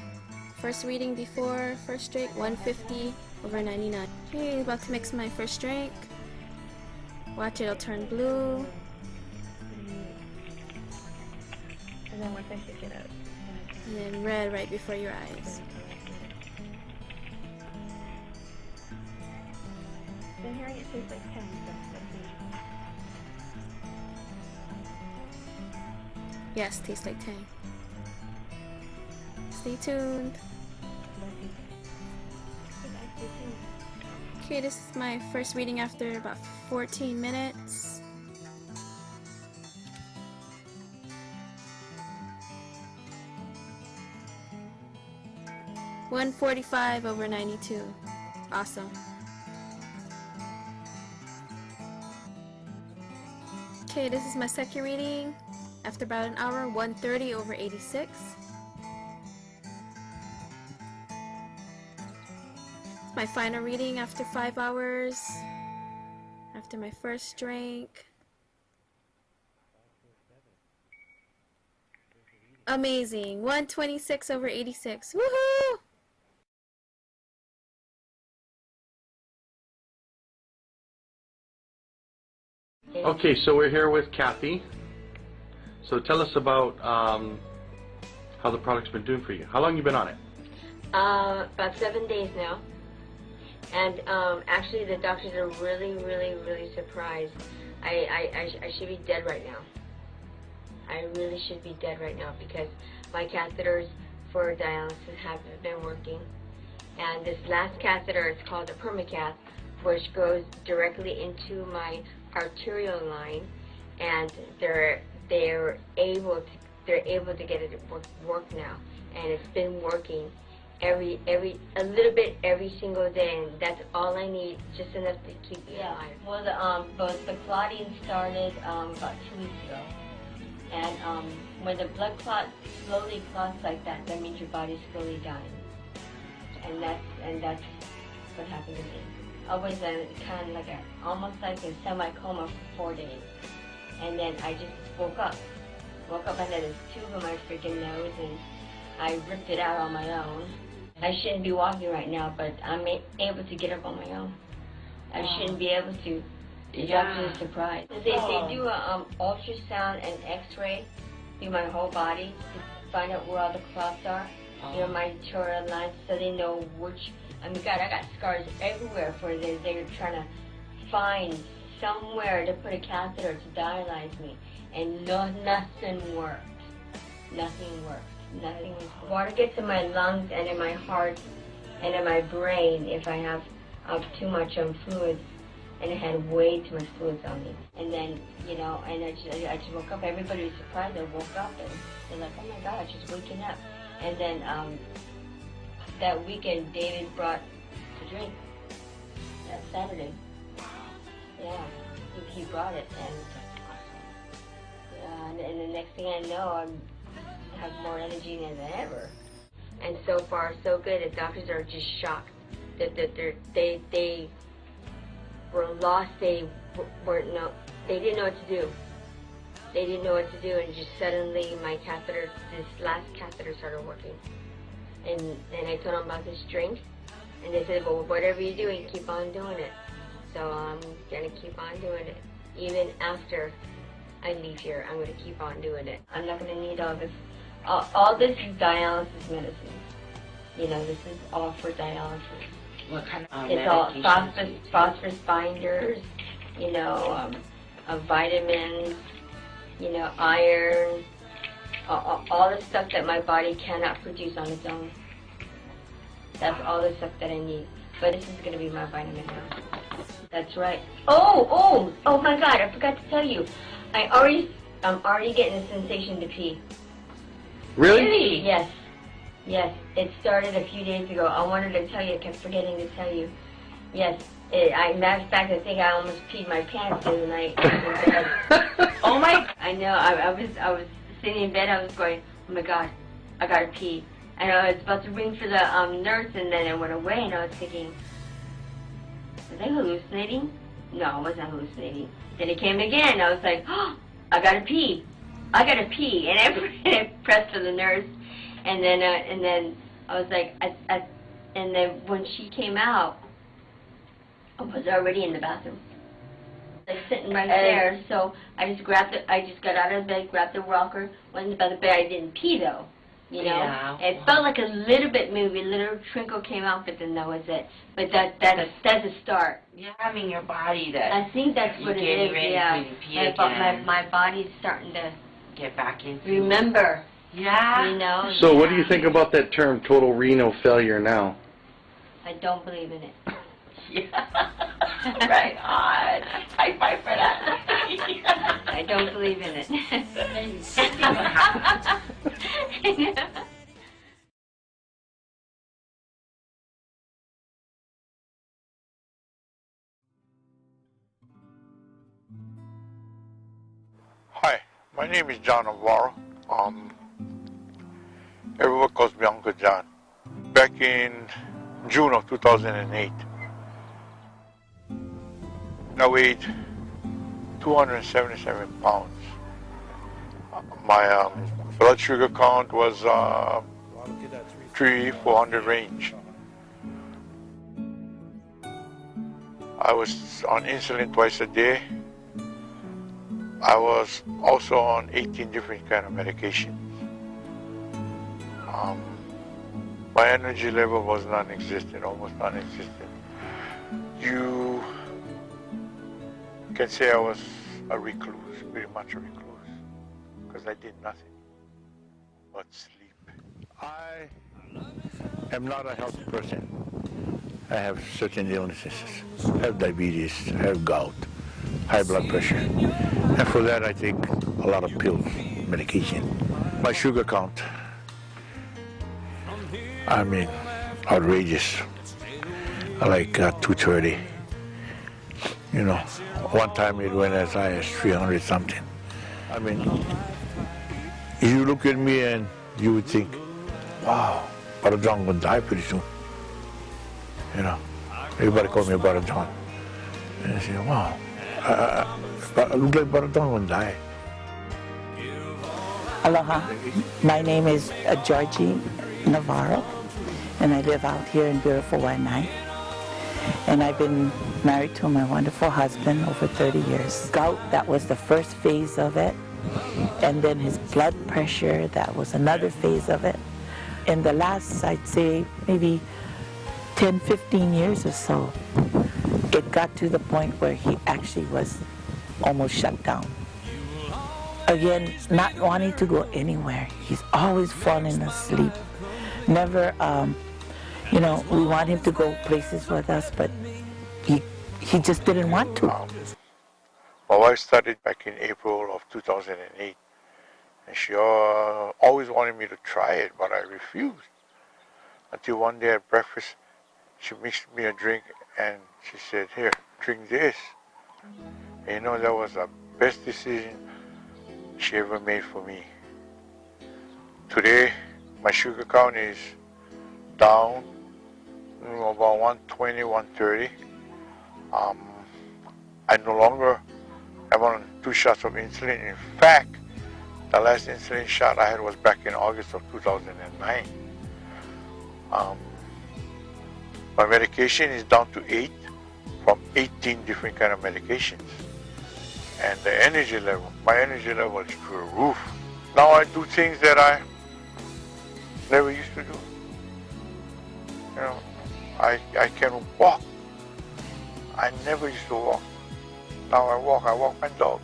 First reading before first drink, 150/99. Okay, about to mix my first drink. Watch it'll turn blue. And then once I shake it up. And then red right before your eyes. Been hearing it tastes like 10, so let's see. Yes, tastes like 10. Stay tuned. Okay, this is my first reading after about 14 minutes. 145 over 92. Awesome. Okay, this is my second reading. After about an hour, 130 over 86. My final reading after 5 hours. After my first drink. Amazing. 126 over 86. Woohoo! Okay, so we're here with Kathy. So tell us about how the product's been doing for you. How long you been on it? About 7 days now. And actually the doctors are really, really, really surprised. I should be dead right now. I really should be dead right now because my catheters for dialysis haven't been working. And this last catheter, it's called a permacath, which goes directly into my arterial line, and they're able to get it to work now, and it's been working a little bit every single day, and that's all I need, just enough to keep me alive. Well, the clotting started about 2 weeks ago, and when the blood clot slowly clots like that, that means your body's slowly dying, and that's what happened to me. I was in kind of like almost like a semi-coma for 4 days. And then I just woke up and had this tube in my freaking nose, and I ripped it out on my own. I shouldn't be walking right now, but I'm able to get up on my own. I shouldn't be able to. The doctor is surprised. They do an ultrasound and x-ray through my whole body to find out where all the clots are, you know, my arterial lines, so they know which. I mean, God, I got scars everywhere for they're trying to find somewhere to put a catheter to dialyze me, and nothing worked. Nothing worked. Nothing was worked. Water gets in my lungs and in my heart and in my brain if I have too much fluids, and I had way too much fluids on me. And then, you know, and I just woke up. Everybody was surprised. I woke up and they're like, oh my God, just waking up. And then that weekend, David brought a drink. That Saturday. Yeah, he brought it, and the next thing I know, I have more energy than ever. And so far, so good. The doctors are just shocked that they were lost. They didn't know what to do. They didn't know what to do, and just suddenly my catheter, this last catheter, started working. And then I told them about this drink, and they said, well, whatever you're doing, keep on doing it. So I'm going to keep on doing it. Even after I leave here, I'm going to keep on doing it. I'm not going to need all this. All this is dialysis medicine. You know, this is all for dialysis. What kind of It's all phosphorus binders, you know, vitamins, you know, iron, all the stuff that my body cannot produce on its own. That's all the stuff that I need. But this is going to be my vitamin now. That's right. Oh my God, I forgot to tell you. I'm already getting a sensation to pee. Really? Yes. Yes. It started a few days ago. I wanted to tell you, I kept forgetting to tell you. Yes. Matter of fact, I think I almost peed my pants the other night. Oh my! I know. I was sitting in bed. I was going, oh my God, I gotta pee. And I was about to ring for the nurse, and then it went away. And I was thinking, was I hallucinating? No, I wasn't hallucinating. Then it came again. I was like, oh, I gotta pee. I gotta pee. And I pressed for the nurse. And then I was like, and then when she came out, I was already in the bathroom. I was sitting right there, so I just got out of bed, grabbed the rocker, went by the bed. I didn't pee though, you know. Yeah. It felt like a little bit movie, a little trickle came out, but then that was it. But that's a start. You're having your body that. I think that's what it is. Yeah. My body's starting to get back into. Remember. Yeah. You know. So what do you think about that term, total renal failure, now? I don't believe in it. Yeah. Right on. High five for that. I don't believe in it. Hi, my name is John Navarro. Everyone calls me Uncle John. Back in June of 2008, I weighed 277 pounds. My blood sugar count was 300-400 range. I was on insulin twice a day. I was also on 18 different kind of medications. My energy level was non-existent, almost non-existent. You can say I was a recluse, pretty much a recluse, because I did nothing but sleep. I am not a healthy person. I have certain illnesses. I have diabetes, I have gout, high blood pressure. And for that I take a lot of pills, medication. My sugar count, I mean, outrageous. Like 230. You know, one time it went as high as 300 something. I mean, you look at me and you would think, wow, Brother John gonna die pretty soon. You know, everybody called me Brother John. And I say, wow, I look like Brother John gonna die. Aloha, my name is Georgie Navarro, and I live out here in beautiful Waianae. And I've been married to my wonderful husband over 30 years. Gout, that was the first phase of it. And then his blood pressure, that was another phase of it. In the last, I'd say, maybe 10, 15 years or so, it got to the point where he actually was almost shut down. Again, not wanting to go anywhere. He's always falling asleep. Never, you know, we want him to go places with us, but he just didn't want to. My wife started back in April of 2008, and she always wanted me to try it, but I refused. Until one day at breakfast, she mixed me a drink, and she said, here, drink this. And you know, that was the best decision she ever made for me. Today, my sugar count is down about 120, 130. I no longer am on 2 shots of insulin. In fact, the last insulin shot I had was back in August of 2009. My medication is down to 8 from 18 different kind of medications. And the energy level, my energy level is through the roof. Now I do things that I never used to do. You know, I can walk. I never used to walk. Now I walk my dog.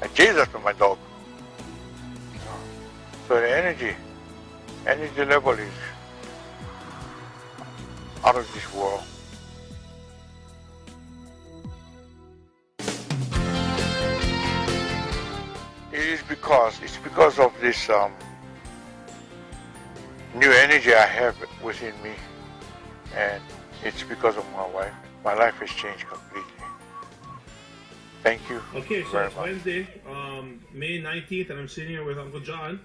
I chase after my dog. You know, so the energy level is out of this world. It's because of this new energy I have within me, and it's because of my wife. My life has changed completely. Thank you. Okay, so very it's much. Wednesday, May 19th, and I'm sitting here with Uncle John.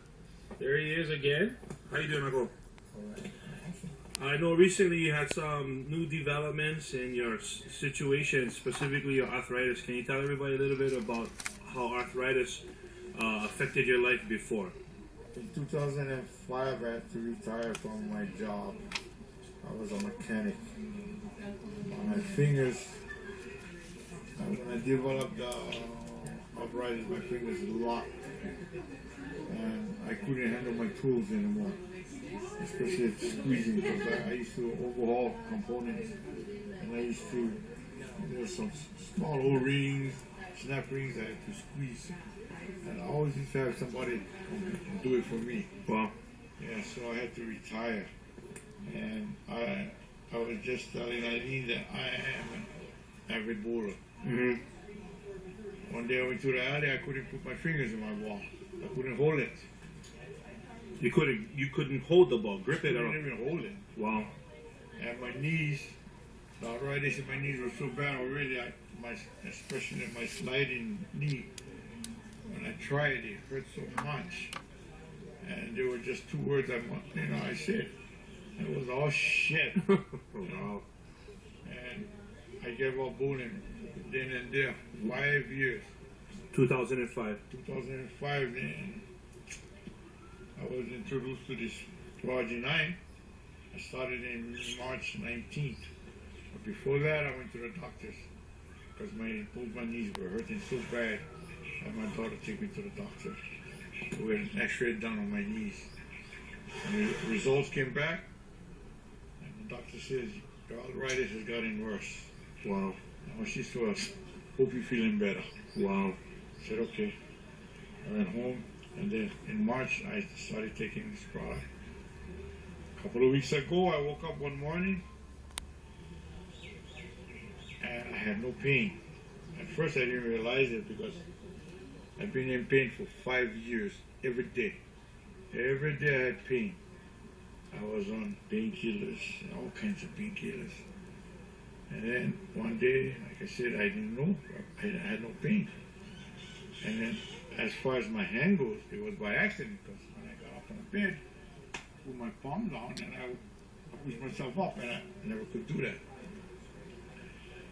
There he is again. How you doing, Uncle? I know recently you had some new developments in your situation, specifically your arthritis. Can you tell everybody a little bit about how arthritis affected your life before? In 2005, I had to retire from my job. I was a mechanic. My fingers, when I developed arthritis, my fingers locked. And I couldn't handle my tools anymore, especially squeezing, because I used to overhaul components. And I used to, there were some small O-rings, snap rings I had to squeeze. And I always used to have somebody do it for me. Wow. Yeah, so I had to retire. And I was just telling Eileen that I am an avid bowler. Mm-hmm. One day I went to the alley, I couldn't put my fingers in my ball. I couldn't hold it. You couldn't hold the ball, grip it, I or couldn't even hold it. wow. And my knees, The arthritis in my knees was so bad already, especially my sliding knee. When I tried, it hurt so much. And there were just two words I said. It was all shit. And I gave up bowling then and there, 5 years. 2005. 2005, then I was introduced to this RG9. I started in March 19th. But before that, I went to the doctors because both my knees were hurting so bad. I had my daughter take me to the doctor. We had an x-ray done on my knees. And the results came back, and the doctor says, your arthritis has gotten worse. Wow. Now she told us, hope you're feeling better. Wow. I said, okay. I went home, and then in March, I started taking this product. A couple of weeks ago, I woke up one morning, and I had no pain. At first, I didn't realize it because I've been in pain for 5 years, every day. Every day I had pain. I was on painkillers, all kinds of painkillers. And then one day, like I said, I didn't know, I had no pain. And then as far as my hand goes, it was by accident because when I got up on the bed, I put my palm down and I pushed myself up and I never could do that.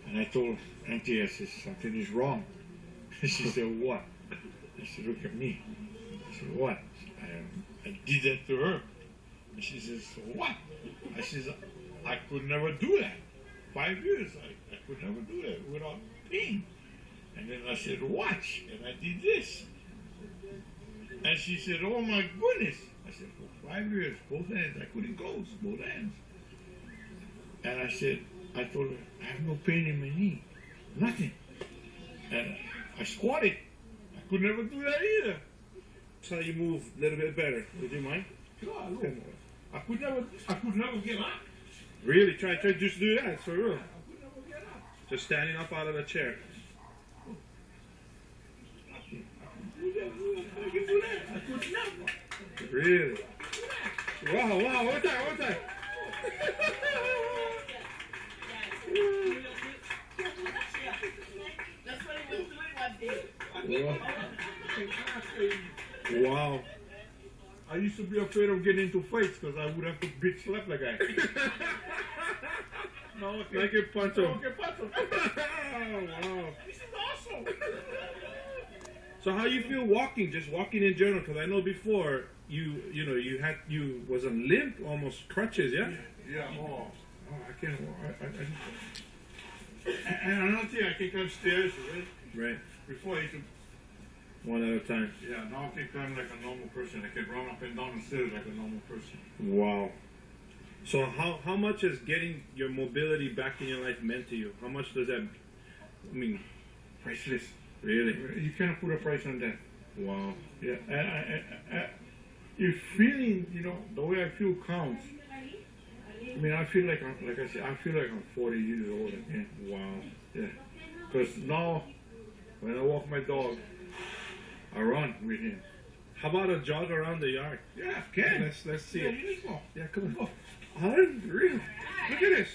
And I told Auntie, I said, something is wrong. She said, what? I said, look at me. I said, what? I did that to her. And she says, so what? I said, I could never do that. 5 years, I could never do that without pain. And then I said, watch. And I did this. And she said, oh my goodness. I said, for 5 years, both hands, I couldn't close both hands. And I said, I told her, I have no pain in my knee. Nothing. And I squatted. I could never do that either. That's how you move a little bit better. Would you mind? Sure, I could never get up. Really? Try just do that, for real. Just standing up out of the chair. I could never. Really? Wow, one time. Wow. I used to be afraid of getting into fights because I would have to bitch slap the guy. No, okay. Like a punch him. Okay, punch him. Oh, wow. This is awesome. So how you feel walking, just walking in general? Because I know before you was on limp, almost crutches, yeah? Yeah. Oh, I can't walk. And another thing, I can climb stairs, Right. Before I used to. One at a time. Yeah, now I can climb like a normal person. I can run up and down the stairs like a normal person. Wow. So how much has getting your mobility back in your life meant to you? How much does that mean? Priceless. Really? You cannot put a price on that. Wow. Yeah, you're feeling, the way I feel counts. I mean, I feel like I said, I feel like I'm 40 years old again. Wow. Yeah. Because now, when I walk my dog, I run with him. How about a jog around the yard? Yeah, I can. Let's see Yeah, it. you just go. Yeah, come on. Go. Unreal. Look at this.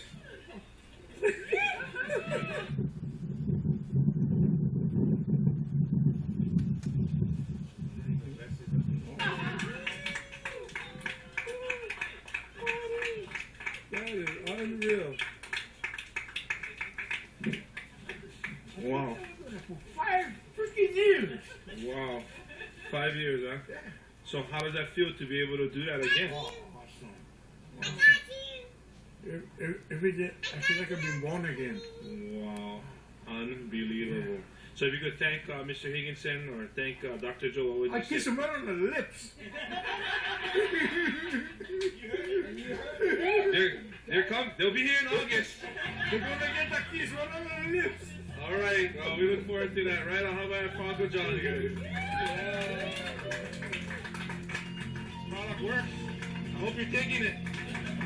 That is unreal. Wow. For 5 freaking years. Wow. 5 years, huh? Yeah. So how does that feel to be able to do that again? Oh, awesome. Every day, I feel like I've been born again. Wow. Unbelievable. So if you could thank Mr. Higginson or thank Dr. Joe, what would you I say? kiss him right on the lips. They'll be here in August. They're going to get that kiss right on the lips. All right. Well, we look forward to that. Right on. How about Uncle John here? Product works. I hope you're taking it.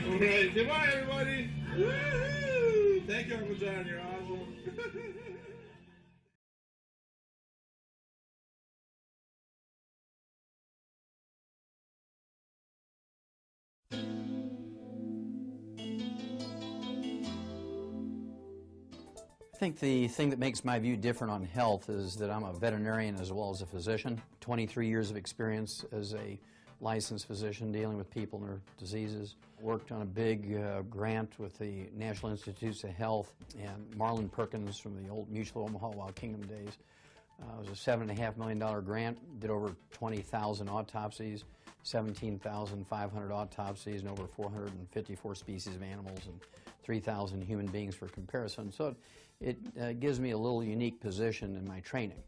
All right. Goodbye, everybody. Woo-hoo. Thank you, Uncle John. You're awesome. think the thing that makes my view different on health is that I'm a veterinarian as well as a physician. 23 years of experience as a licensed physician dealing with people and their diseases. Worked on a big grant with the National Institutes of Health and Marlon Perkins from the old Mutual Omaha Wild Kingdom days. It was a $7.5 million grant, did over 20,000 autopsies, 17,500 autopsies, and over 454 species of animals and 3,000 human beings for comparison. So it gives me a little unique position in my training.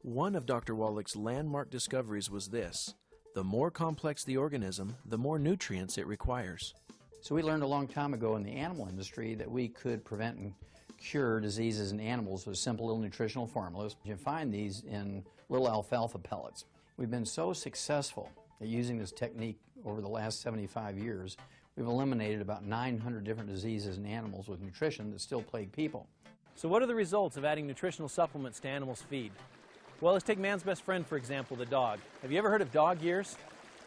One of Dr. Wallach's landmark discoveries was this: the more complex the organism, the more nutrients it requires. So we learned a long time ago in the animal industry that we could prevent and cure diseases in animals with simple little nutritional formulas. You find these in little alfalfa pellets. We've been so successful at using this technique over the last 75 years, we've eliminated about 900 different diseases in animals with nutrition that still plague people. So what are the results of adding nutritional supplements to animals' feed? Well, let's take man's best friend, for example, the dog. Have you ever heard of dog years?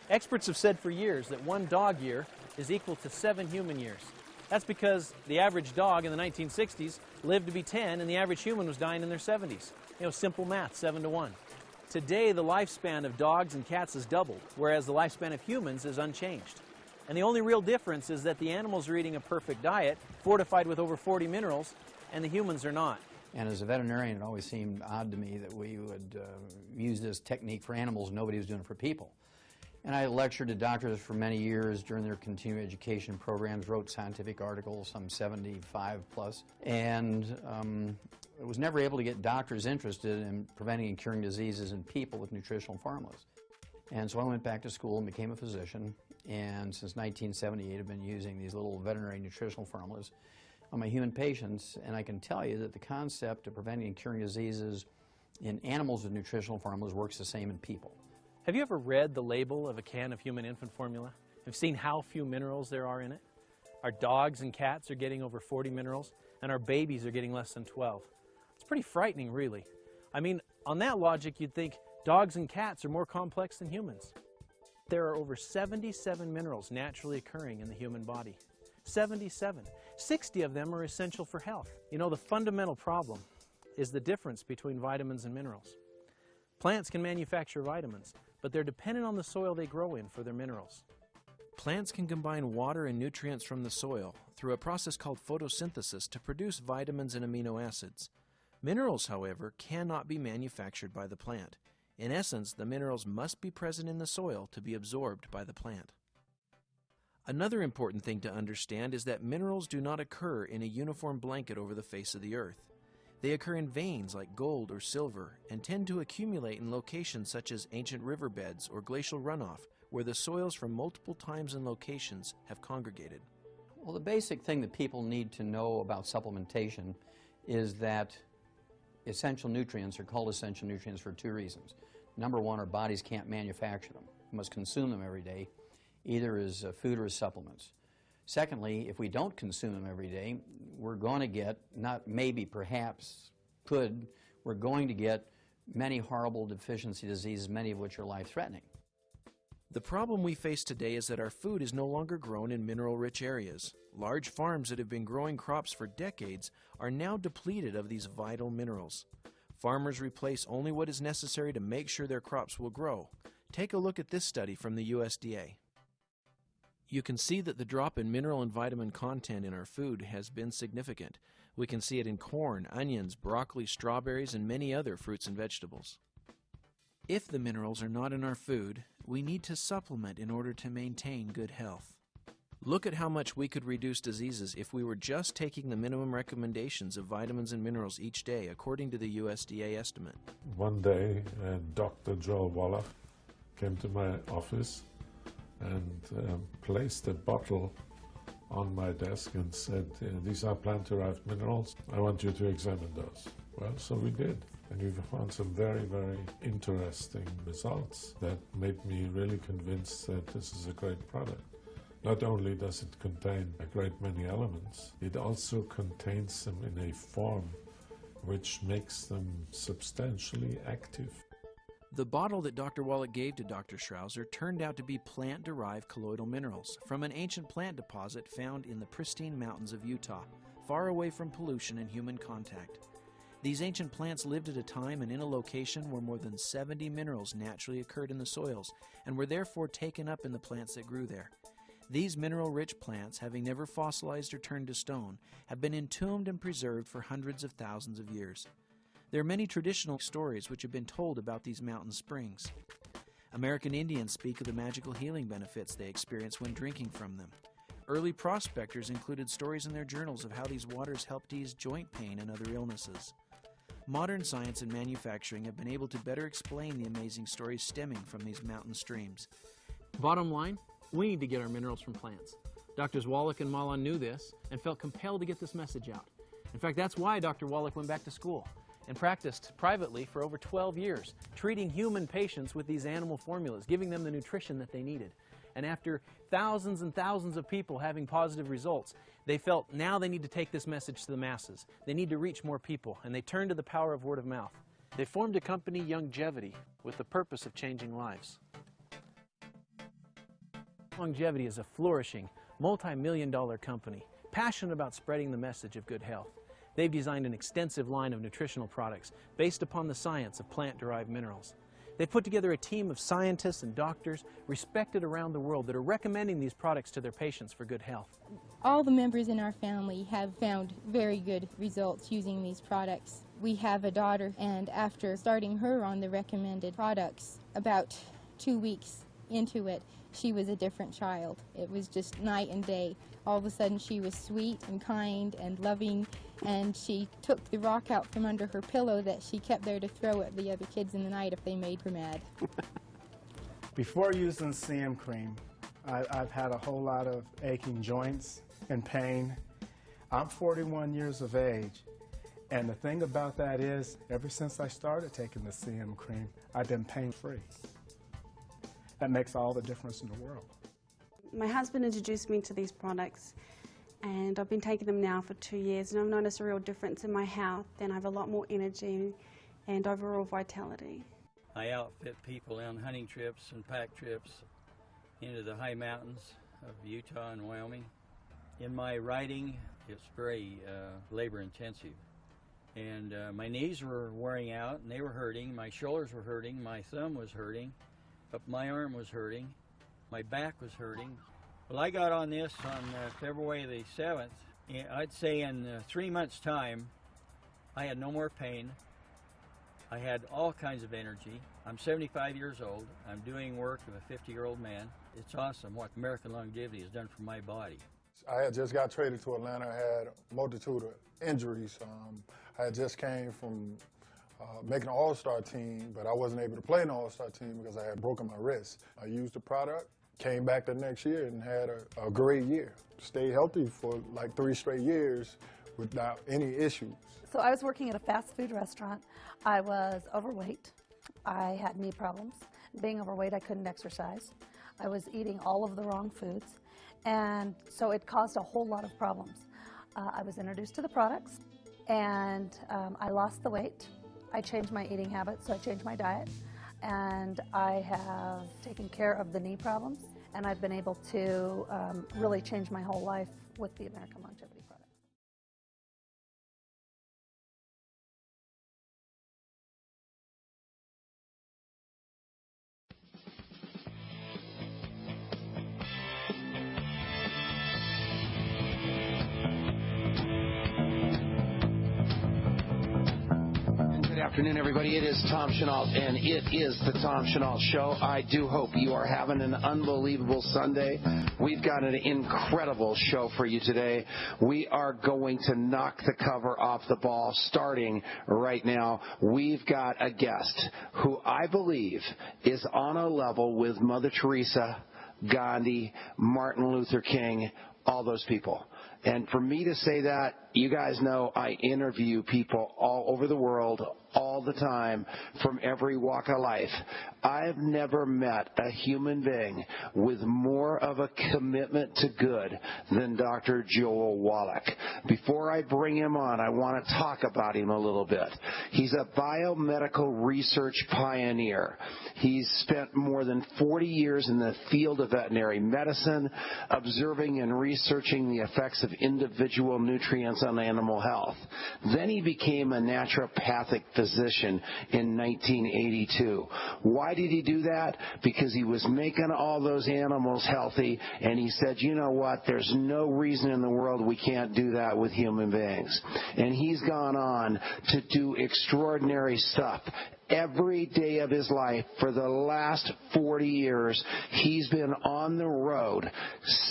Experts have said for years that 1 dog year is equal to 7 human years. That's because the average dog in the 1960s lived to be 10 and the average human was dying in their 70s. You know, simple math, 7 to 1. Today, the lifespan of dogs and cats has doubled, whereas the lifespan of humans is unchanged. And the only real difference is that the animals are eating a perfect diet, fortified with over 40 minerals, and the humans are not. And as a veterinarian, it always seemed odd to me that we would use this technique for animals and nobody was doing it for people. And I lectured to doctors for many years during their continuing education programs, wrote scientific articles, some 75 plus, and was never able to get doctors interested in preventing and curing diseases in people with nutritional formulas. And so I went back to school and became a physician, and since 1978 I've been using these little veterinary nutritional formulas on my human patients, and I can tell you that the concept of preventing and curing diseases in animals with nutritional formulas works the same in people. Have you ever read the label of a can of human infant formula? Have you seen how few minerals there are in it? Our dogs and cats are getting over 40 minerals, and our babies are getting less than 12. It's pretty frightening, really. I mean, on that logic, you'd think dogs and cats are more complex than humans. There are over 77 minerals naturally occurring in the human body. 77. 60 of them are essential for health. You know, the fundamental problem is the difference between vitamins and minerals. Plants can manufacture vitamins, but they're dependent on the soil they grow in for their minerals. Plants can combine water and nutrients from the soil through a process called photosynthesis to produce vitamins and amino acids. Minerals, however, cannot be manufactured by the plant. In essence, the minerals must be present in the soil to be absorbed by the plant. Another important thing to understand is that minerals do not occur in a uniform blanket over the face of the earth. They occur in veins like gold or silver and tend to accumulate in locations such as ancient riverbeds or glacial runoff, where the soils from multiple times and locations have congregated. Well, the basic thing that people need to know about supplementation is that essential nutrients are called essential nutrients for 2 reasons. Number 1, our bodies can't manufacture them. We must consume them every day, either as food or as supplements. Secondly, if we don't consume them every day, we're going to get, not maybe, perhaps, could, we're going to get many horrible deficiency diseases, many of which are life-threatening. The problem we face today is that our food is no longer grown in mineral-rich areas. Large farms that have been growing crops for decades are now depleted of these vital minerals. Farmers replace only what is necessary to make sure their crops will grow. Take a look at this study from the USDA. You can see that the drop in mineral and vitamin content in our food has been significant. We can see it in corn, onions, broccoli, strawberries, and many other fruits and vegetables. If the minerals are not in our food, we need to supplement in order to maintain good health. Look at how much we could reduce diseases if we were just taking the minimum recommendations of vitamins and minerals each day, according to the USDA estimate. One day, Dr. Joel Wallach came to my office and placed a bottle on my desk and said, these are plant-derived minerals. I want you to examine those. Well, so we did. And we found some very, very interesting results that made me really convinced that this is a great product. Not only does it contain a great many elements, it also contains them in a form which makes them substantially active. The bottle that Dr. Wallach gave to Dr. Schrauser turned out to be plant-derived colloidal minerals from an ancient plant deposit found in the pristine mountains of Utah, far away from pollution and human contact. These ancient plants lived at a time and in a location where more than 70 minerals naturally occurred in the soils and were therefore taken up in the plants that grew there. These mineral-rich plants, having never fossilized or turned to stone, have been entombed and preserved for hundreds of thousands of years. There are many traditional stories which have been told about these mountain springs. American Indians speak of the magical healing benefits they experience when drinking from them. Early prospectors included stories in their journals of how these waters helped ease joint pain and other illnesses. Modern science and manufacturing have been able to better explain the amazing stories stemming from these mountain streams. Bottom line, we need to get our minerals from plants. Doctors Wallach and Malon knew this and felt compelled to get this message out. In fact, that's why Dr. Wallach went back to school and practiced privately for over 12 years, treating human patients with these animal formulas, giving them the nutrition that they needed. And after thousands and thousands of people having positive results, they felt now they need to take this message to the masses. They need to reach more people, and they turned to the power of word of mouth. They formed a company, Youngevity, with the purpose of changing lives. Youngevity is a flourishing, multi-million-dollar company, passionate about spreading the message of good health. They've designed an extensive line of nutritional products based upon the science of plant-derived minerals. They've put together a team of scientists and doctors respected around the world that are recommending these products to their patients for good health. All the members in our family have found very good results using these products. We have a daughter, and after starting her on the recommended products, about 2 weeks into it, she was a different child. It was just night and day. All of a sudden she was sweet and kind and loving, and she took the rock out from under her pillow that she kept there to throw at the other kids in the night if they made her mad. Before using CM cream, I've had a whole lot of aching joints and pain. I'm 41 years of age, and the thing about that is, ever since I started taking the CM cream, I've been pain-free. That makes all the difference in the world. My husband introduced me to these products, and I've been taking them now for 2 years, and I've noticed a real difference in my health, and I have a lot more energy and overall vitality. I outfit people on hunting trips and pack trips into the high mountains of Utah and Wyoming. In my riding, it's very labor intensive, and my knees were wearing out and they were hurting, my shoulders were hurting, my thumb was hurting, but my arm was hurting, my back was hurting. Well, I got on this on February the 7th. I'd say in 3 months' time, I had no more pain. I had all kinds of energy. I'm 75 years old. I'm doing work of a 50-year-old man. It's awesome what American Longevity has done for my body. I had just got traded to Atlanta. I had a multitude of injuries. I had just came from making an all-star team, but I wasn't able to play in the all-star team because I had broken my wrist. I used the product, came back the next year and had a great year. Stayed healthy for like 3 straight years without any issues. So I was working at a fast food restaurant. I was overweight. I had knee problems. Being overweight, I couldn't exercise. I was eating all of the wrong foods, and so it caused a whole lot of problems. I was introduced to the products, and I lost the weight. I changed my eating habits, so I changed my diet, and I have taken care of the knee problems, and I've been able to really change my whole life with the American Longevity product. Good afternoon, everybody. It is Tom Chenault, and it is the Tom Chenault Show. I do hope you are having an unbelievable Sunday. We've got an incredible show for you today. We are going to knock the cover off the ball starting right now. We've got a guest who I believe is on a level with Mother Teresa, Gandhi, Martin Luther King, all those people. And for me to say that, you guys know I interview people all over the world all the time from every walk of life. I've never met a human being with more of a commitment to good than Dr. Joel Wallach. Before I bring him on, I want to talk about him a little bit. He's a biomedical research pioneer. He's spent more than 40 years in the field of veterinary medicine, observing and researching the effects of individual nutrients on animal health. Then he became a naturopathic physician in 1982. Why did he do that? Because he was making all those animals healthy, and he said, you know what, there's no reason in the world we can't do that with human beings. And he's gone on to do extraordinary stuff. Every day of his life for the last 40 years, he's been on the road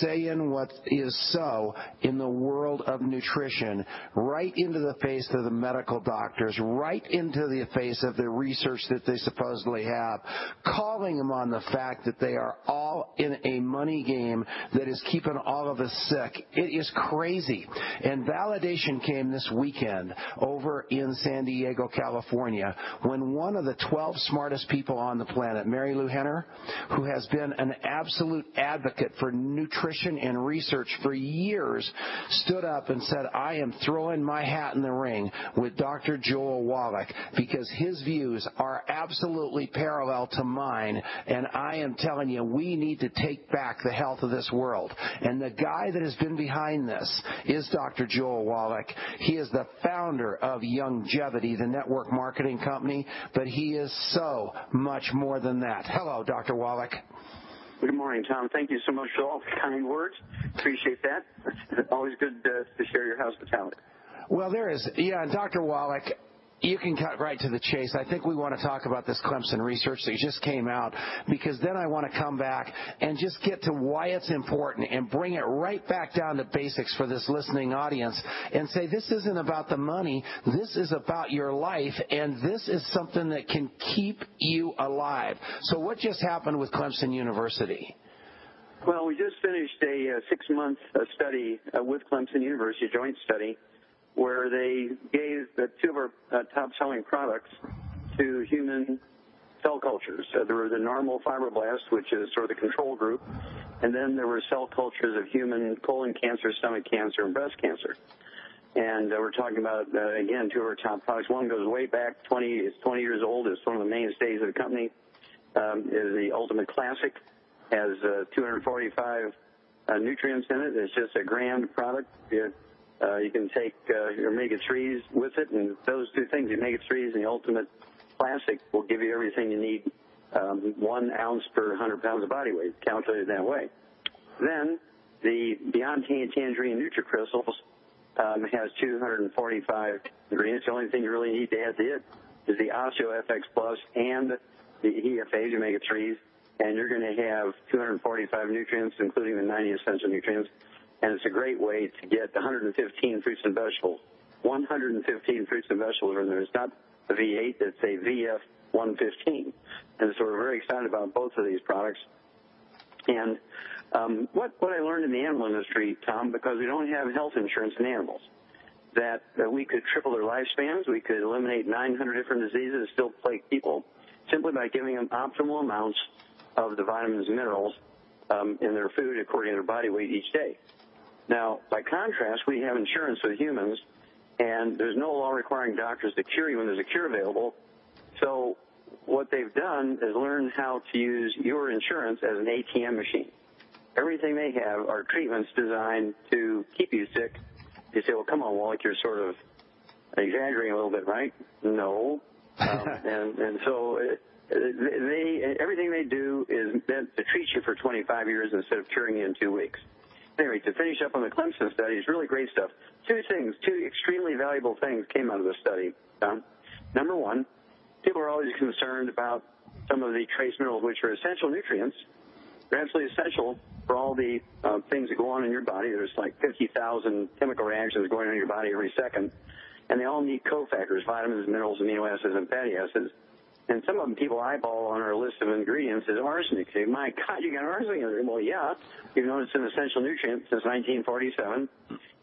saying what is so in the world of nutrition, right into the face of the medical doctors, right into the face of the research that they supposedly have, calling them on the fact that they are all in a money game that is keeping all of us sick. It is crazy. And validation came this weekend over in San Diego, California, when one of the 12 smartest people on the planet, Mary Lou Henner, who has been an absolute advocate for nutrition and research for years, stood up and said, I am throwing my hat in the ring with Dr. Joel Wallach because his views are absolutely parallel to mine, and I am telling you, we need to take back the health of this world. And the guy that has been behind this is Dr. Joel Wallach. He is the founder of Youngevity, the network marketing company, but he is so much more than that. Hello, Dr. Wallach. Good morning, Tom. Thank you so much for all the kind words. Appreciate that. It's always good to share your hospitality. Well, there is, and Dr. Wallach, you can cut right to the chase. I think we want to talk about this Clemson research that just came out, because then I want to come back and just get to why it's important and bring it right back down to basics for this listening audience and say this isn't about the money, this is about your life, and this is something that can keep you alive. So what just happened with Clemson University? Well, we just finished a 6-month study with Clemson University, a joint study, where they gave 2 of our top-selling products to human cell cultures. There were the normal fibroblasts, which is sort of the control group, and then there were cell cultures of human colon cancer, stomach cancer, and breast cancer. And we're talking about, again, 2 of our top products. One goes way back, it's 20 years old. It's one of the mainstays of the company. Is the Ultimate Classic. Has 245 nutrients in it. It's just a grand product. You can take your omega-3s with it, and those 2 things, the omega-3s and the Ultimate Classic, will give you everything you need, 1 ounce per 100 pounds of body weight, calculated that way. Then the Beyond Tangerine NutriCrystals has 245 ingredients. The only thing you really need to add to it is the OsteoFX Plus and the EFAs, omega-3s, and you're going to have 245 nutrients, including the 90 essential nutrients. And it's a great way to get 115 fruits and vegetables. 115 fruits and vegetables are in there. It's not a V8, it's a VF115. And so we're very excited about both of these products. And what I learned in the animal industry, Tom, because we don't have health insurance in animals, that we could triple their lifespans, we could eliminate 900 different diseases and still plague people simply by giving them optimal amounts of the vitamins and minerals in their food according to their body weight each day. Now, by contrast, we have insurance with humans, and there's no law requiring doctors to cure you when there's a cure available. So what they've done is learn how to use your insurance as an ATM machine. Everything they have are treatments designed to keep you sick. You say, well, come on, Wallach, you're sort of exaggerating a little bit, right? No. And so everything they do is meant to treat you for 25 years instead of curing you in 2 weeks. Anyway, to finish up on the Clemson study, it's really great stuff. 2 extremely valuable things came out of the study. Number 1, people are always concerned about some of the trace minerals, which are essential nutrients. They're absolutely essential for all the things that go on in your body. There's like 50,000 chemical reactions going on in your body every second, and they all need cofactors, vitamins, minerals, amino acids, and fatty acids. And some of them people eyeball on our list of ingredients is arsenic. Say, my God, you got arsenic in there. Well, yeah, you've known it's an essential nutrient since 1947.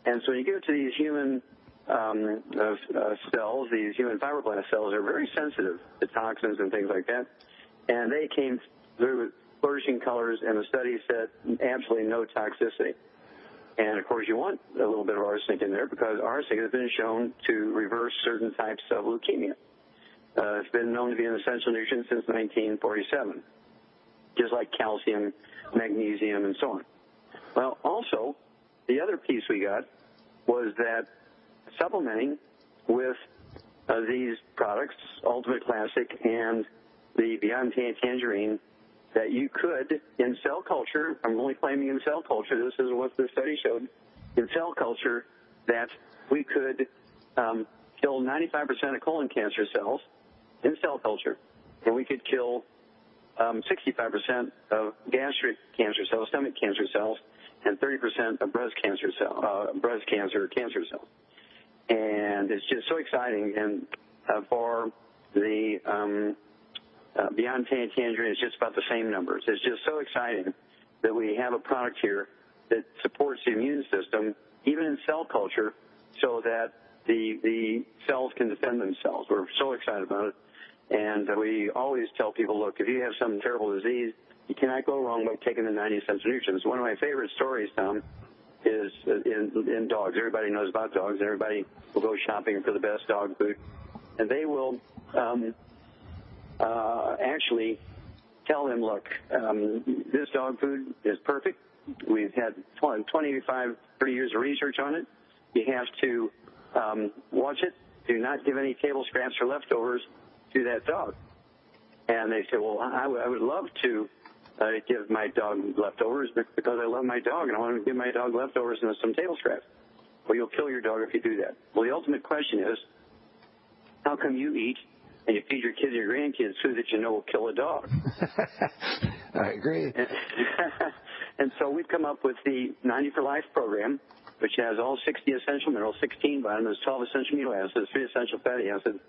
And so when you give it to these human cells, these human fibroblast cells are very sensitive to toxins and things like that. And they came through with flourishing colors, and the study said absolutely no toxicity. And, of course, you want a little bit of arsenic in there because arsenic has been shown to reverse certain types of leukemia. It's been known to be an essential nutrient since 1947, just like calcium, magnesium, and so on. Well, also, the other piece we got was that supplementing with these products, Ultimate Classic and the Beyond Tangerine, that you could, in cell culture, I'm only claiming in cell culture, this is what the study showed, in cell culture, that we could kill 95% of colon cancer cells in cell culture, and we could kill 65% of gastric cancer cells, stomach cancer cells, and 30% of breast cancer cells. And it's just so exciting. And for the Beyond Tangerine, it's just about the same numbers. It's just so exciting that we have a product here that supports the immune system, even in cell culture, so that the cells can defend themselves. We're so excited about it. And we always tell people, look, if you have some terrible disease, you cannot go wrong by taking the 90 essential nutrients. One of my favorite stories, Tom, is in dogs. Everybody knows about dogs. Everybody will go shopping for the best dog food. And they will actually tell them, look, this dog food is perfect. We've had 25, 30 years of research on it. You have to watch it. Do not give any table scraps or leftovers to that dog. And they say, well, I would love to give my dog leftovers because I love my dog and I want to give my dog leftovers and some table scraps. Well, you'll kill your dog if you do that. Well, the ultimate question is, how come you eat and you feed your kids and your grandkids food that you know will kill a dog? I agree. And so we've come up with the 90 for Life program, which has all 60 essential minerals, 16 vitamins, 12 essential amino acids, 3 essential fatty acids,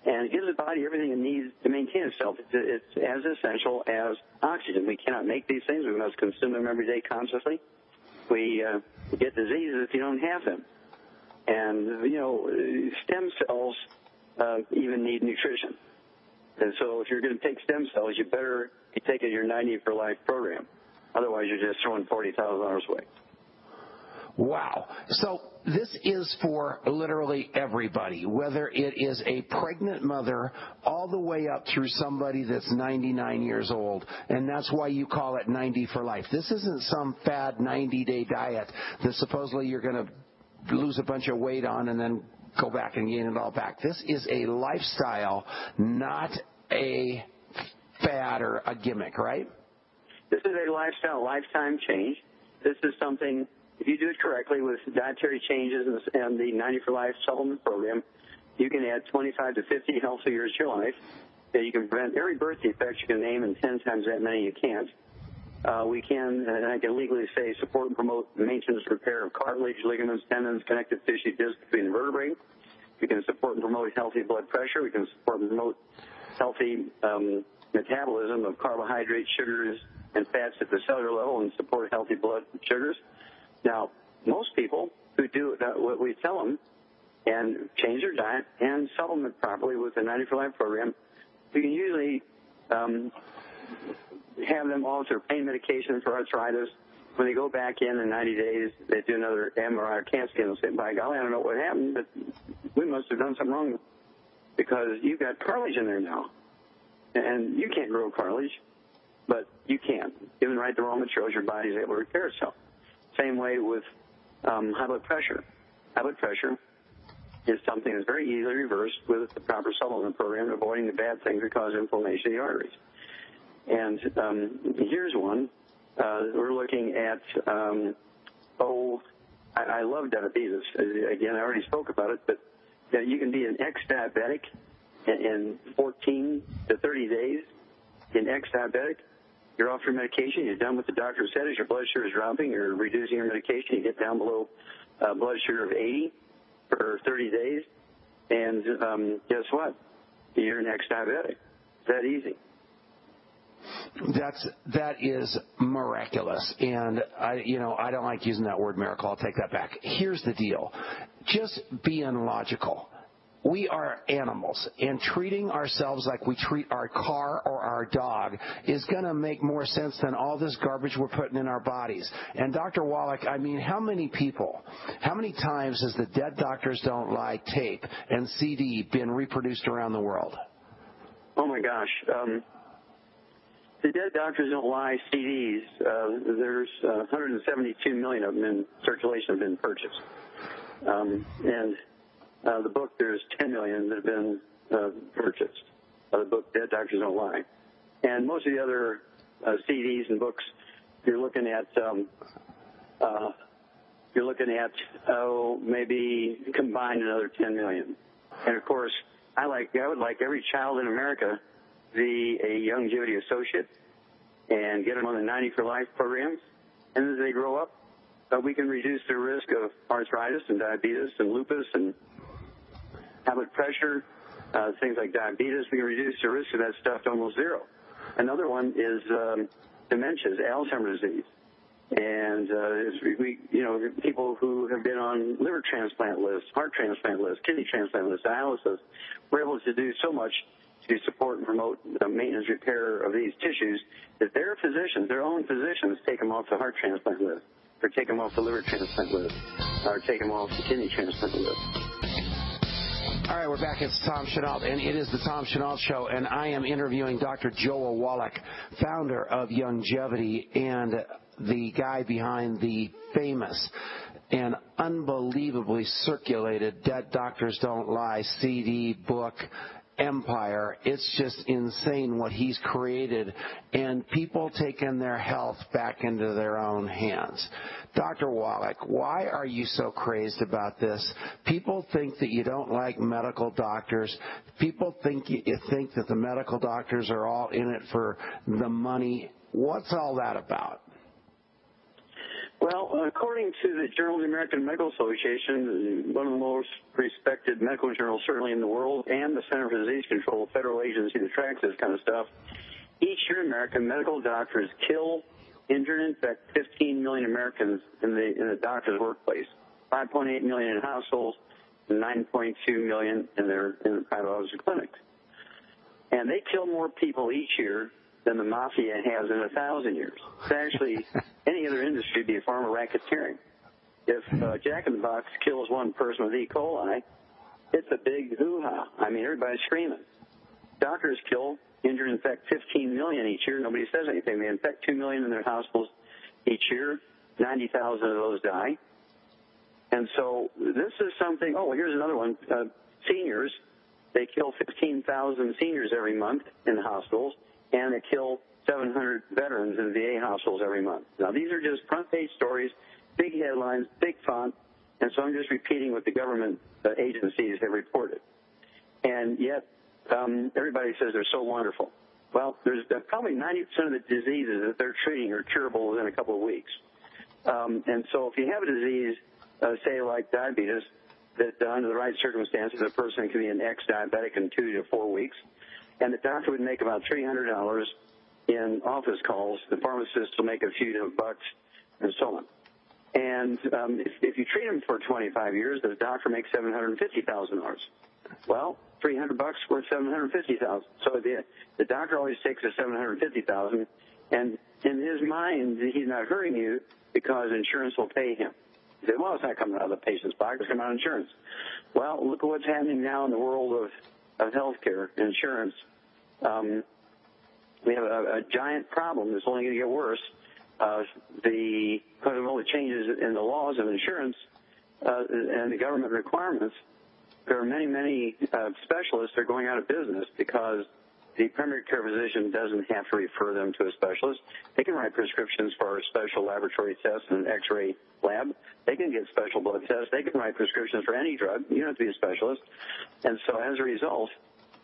and it gives the body everything it needs to maintain itself. It's as essential as oxygen. We cannot make these things. We must consume them every day consciously. We get diseases if you don't have them. And, you know, stem cells even need nutrition. And so if you're going to take stem cells, you better be taking your 90 for Life program. Otherwise, you're just throwing $40,000 away. Wow. So this is for literally everybody, whether it is a pregnant mother all the way up through somebody that's 99 years old. And that's why you call it 90 for Life. This isn't some fad 90-day diet that supposedly you're going to lose a bunch of weight on and then go back and gain it all back. This is a lifestyle, not a fad or a gimmick, right? This is a lifestyle, lifetime change. This is something, if you do it correctly with dietary changes and the 90 for Life supplement program, you can add 25 to 50 healthy years to your life. You can prevent every birth defect you can name and 10 times that many you can't. We can, and I can legally say, support and promote maintenance repair of cartilage, ligaments, tendons, connective tissue, discs between the vertebrae. We can support and promote healthy blood pressure. We can support and promote healthy metabolism of carbohydrates, sugars, and fats at the cellular level and support healthy blood sugars. Now, most people who do what we tell them and change their diet and supplement properly with the 90 for Life program, we can usually have them alter pain medication for arthritis. When they go back in 90 days, they do another MRI or CAT scan and say, by golly, I don't know what happened, but we must have done something wrong because you've got cartilage in there now. And you can't grow cartilage, but you can. Given the right the raw materials, your body's able to repair itself. Same way with high blood pressure. High blood pressure is something that's very easily reversed with the proper supplement program, avoiding the bad things that cause inflammation of the arteries. And here's one. We're looking at, I love diabetes. Again, I already spoke about it, but you can be an ex-diabetic in 14 to 30 days. In ex-diabetic, you're off your medication. You're done what the doctor said. As your blood sugar is dropping, you're reducing your medication. You get down below blood sugar of 80 for 30 days. And guess what? You're an ex-diabetic. It's that easy. That is miraculous, and I don't like using that word miracle. I'll take that back. Here's the deal: just being logical. We are animals, and treating ourselves like we treat our car or our dog is going to make more sense than all this garbage we're putting in our bodies. And Dr. Wallach, I mean, how many times has the Dead Doctors Don't Lie tape and CD been reproduced around the world? Oh my gosh. The Dead Doctors Don't Lie CDs, there's 172 million of them in circulation have been purchased. And the book, there's 10 million that have been purchased. The book, Dead Doctors Don't Lie. And most of the other CDs and books, you're looking at maybe combined another 10 million. And of course, I would like every child in America to be a Youngevity associate and get them on the 90 for Life programs. And as they grow up, we can reduce their risk of arthritis and diabetes and lupus and high blood pressure, things like diabetes. We can reduce the risk of that stuff to almost zero. Another one is dementia, Alzheimer's disease. And people who have been on liver transplant lists, heart transplant lists, kidney transplant lists, dialysis, we're able to do so much to support and promote the maintenance repair of these tissues that their physicians, their own physicians, take them off the heart transplant list, or take them off the liver transplant list, or take them off the kidney transplant list. All right, we're back. It's Tom Chenault, and it is the Tom Chenault Show, and I am interviewing Dr. Joel Wallach, founder of Youngevity and the guy behind the famous and unbelievably circulated Dead Doctors Don't Lie CD book empire. It's just insane what he's created, and people taking their health back into their own hands. Dr. Wallach, why are you so crazed about this? People think that you don't like medical doctors. People think you think that the medical doctors are all in it for the money. What's all that about? Well, according to the Journal of the American Medical Association, one of the most respected medical journals certainly in the world, and the Center for Disease Control, a federal agency that tracks this kind of stuff, each year in America, medical doctors kill, injure, and infect 15 million Americans in the doctor's workplace, 5.8 million in households, and 9.2 million in the private office and clinics. And they kill more people each year than the mafia has in 1,000 years. It's actually, any other industry would be a form of racketeering. If Jack in the Box kills one person with E. coli, it's a big hoo-ha. I mean, everybody's screaming. Doctors kill, injure, and infect 15 million each year. Nobody says anything. They infect 2 million in their hospitals each year. 90,000 of those die. And so this is something, here's another one. Seniors, they kill 15,000 seniors every month in the hospitals, and they kill 700 veterans in VA hospitals every month. Now, these are just front-page stories, big headlines, big font, and so I'm just repeating what the government agencies have reported. And yet, everybody says they're so wonderful. Well, there's probably 90% of the diseases that they're treating are curable within a couple of weeks. And so if you have a disease, say like diabetes, that under the right circumstances, a person can be an ex-diabetic in 2 to 4 weeks, and the doctor would make about $300 in office calls. The pharmacist will make a few bucks, and so on. And if you treat them for 25 years, the doctor makes $750,000. Well, $300 worth $750,000. So the doctor always takes the $750,000, and in his mind, he's not hurting you because insurance will pay him. He said, well, it's not coming out of the patient's pocket, it's coming out of insurance. Well, look at what's happening now in the world of health care and insurance. We have a giant problem that's only going to get worse. Because of all the changes in the laws of insurance and the government requirements, there are many specialists that are going out of business because the primary care physician doesn't have to refer them to a specialist. They can write prescriptions for special laboratory tests and an X-ray lab. They can get special blood tests. They can write prescriptions for any drug. You don't have to be a specialist. And so as a result,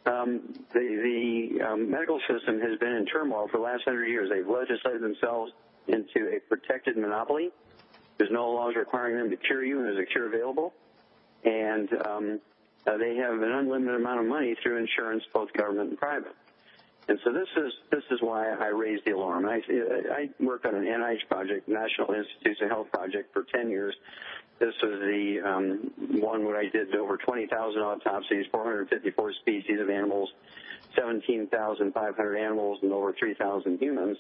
the medical system has been in turmoil for the last 100 years. They've legislated themselves into a protected monopoly. There's no laws requiring them to cure you, and there's a cure available. And they have an unlimited amount of money through insurance, both government and private. And so this is why I raised the alarm. I worked on an NIH project, National Institutes of Health project, for 10 years. This was the one where I did over 20,000 autopsies, 454 species of animals, 17,500 animals, and over 3,000 humans.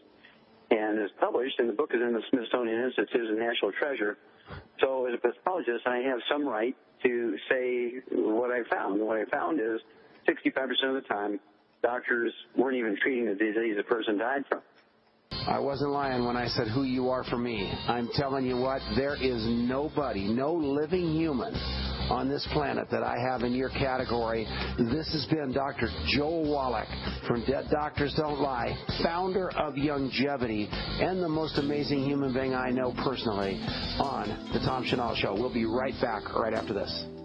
And it's published, and the book is in the Smithsonian Institute as a national treasure. So as a pathologist, I have some right to say what I found. And what I found is 65% of the time, doctors weren't even treating the disease the person died from. I wasn't lying when I said who you are for me. I'm telling you what, there is nobody, no living human on this planet that I have in your category. This has been Dr. Joel Wallach from Dead Doctors Don't Lie, founder of Youngevity, and the most amazing human being I know personally on The Tom Chenault Show. We'll be right back right after this.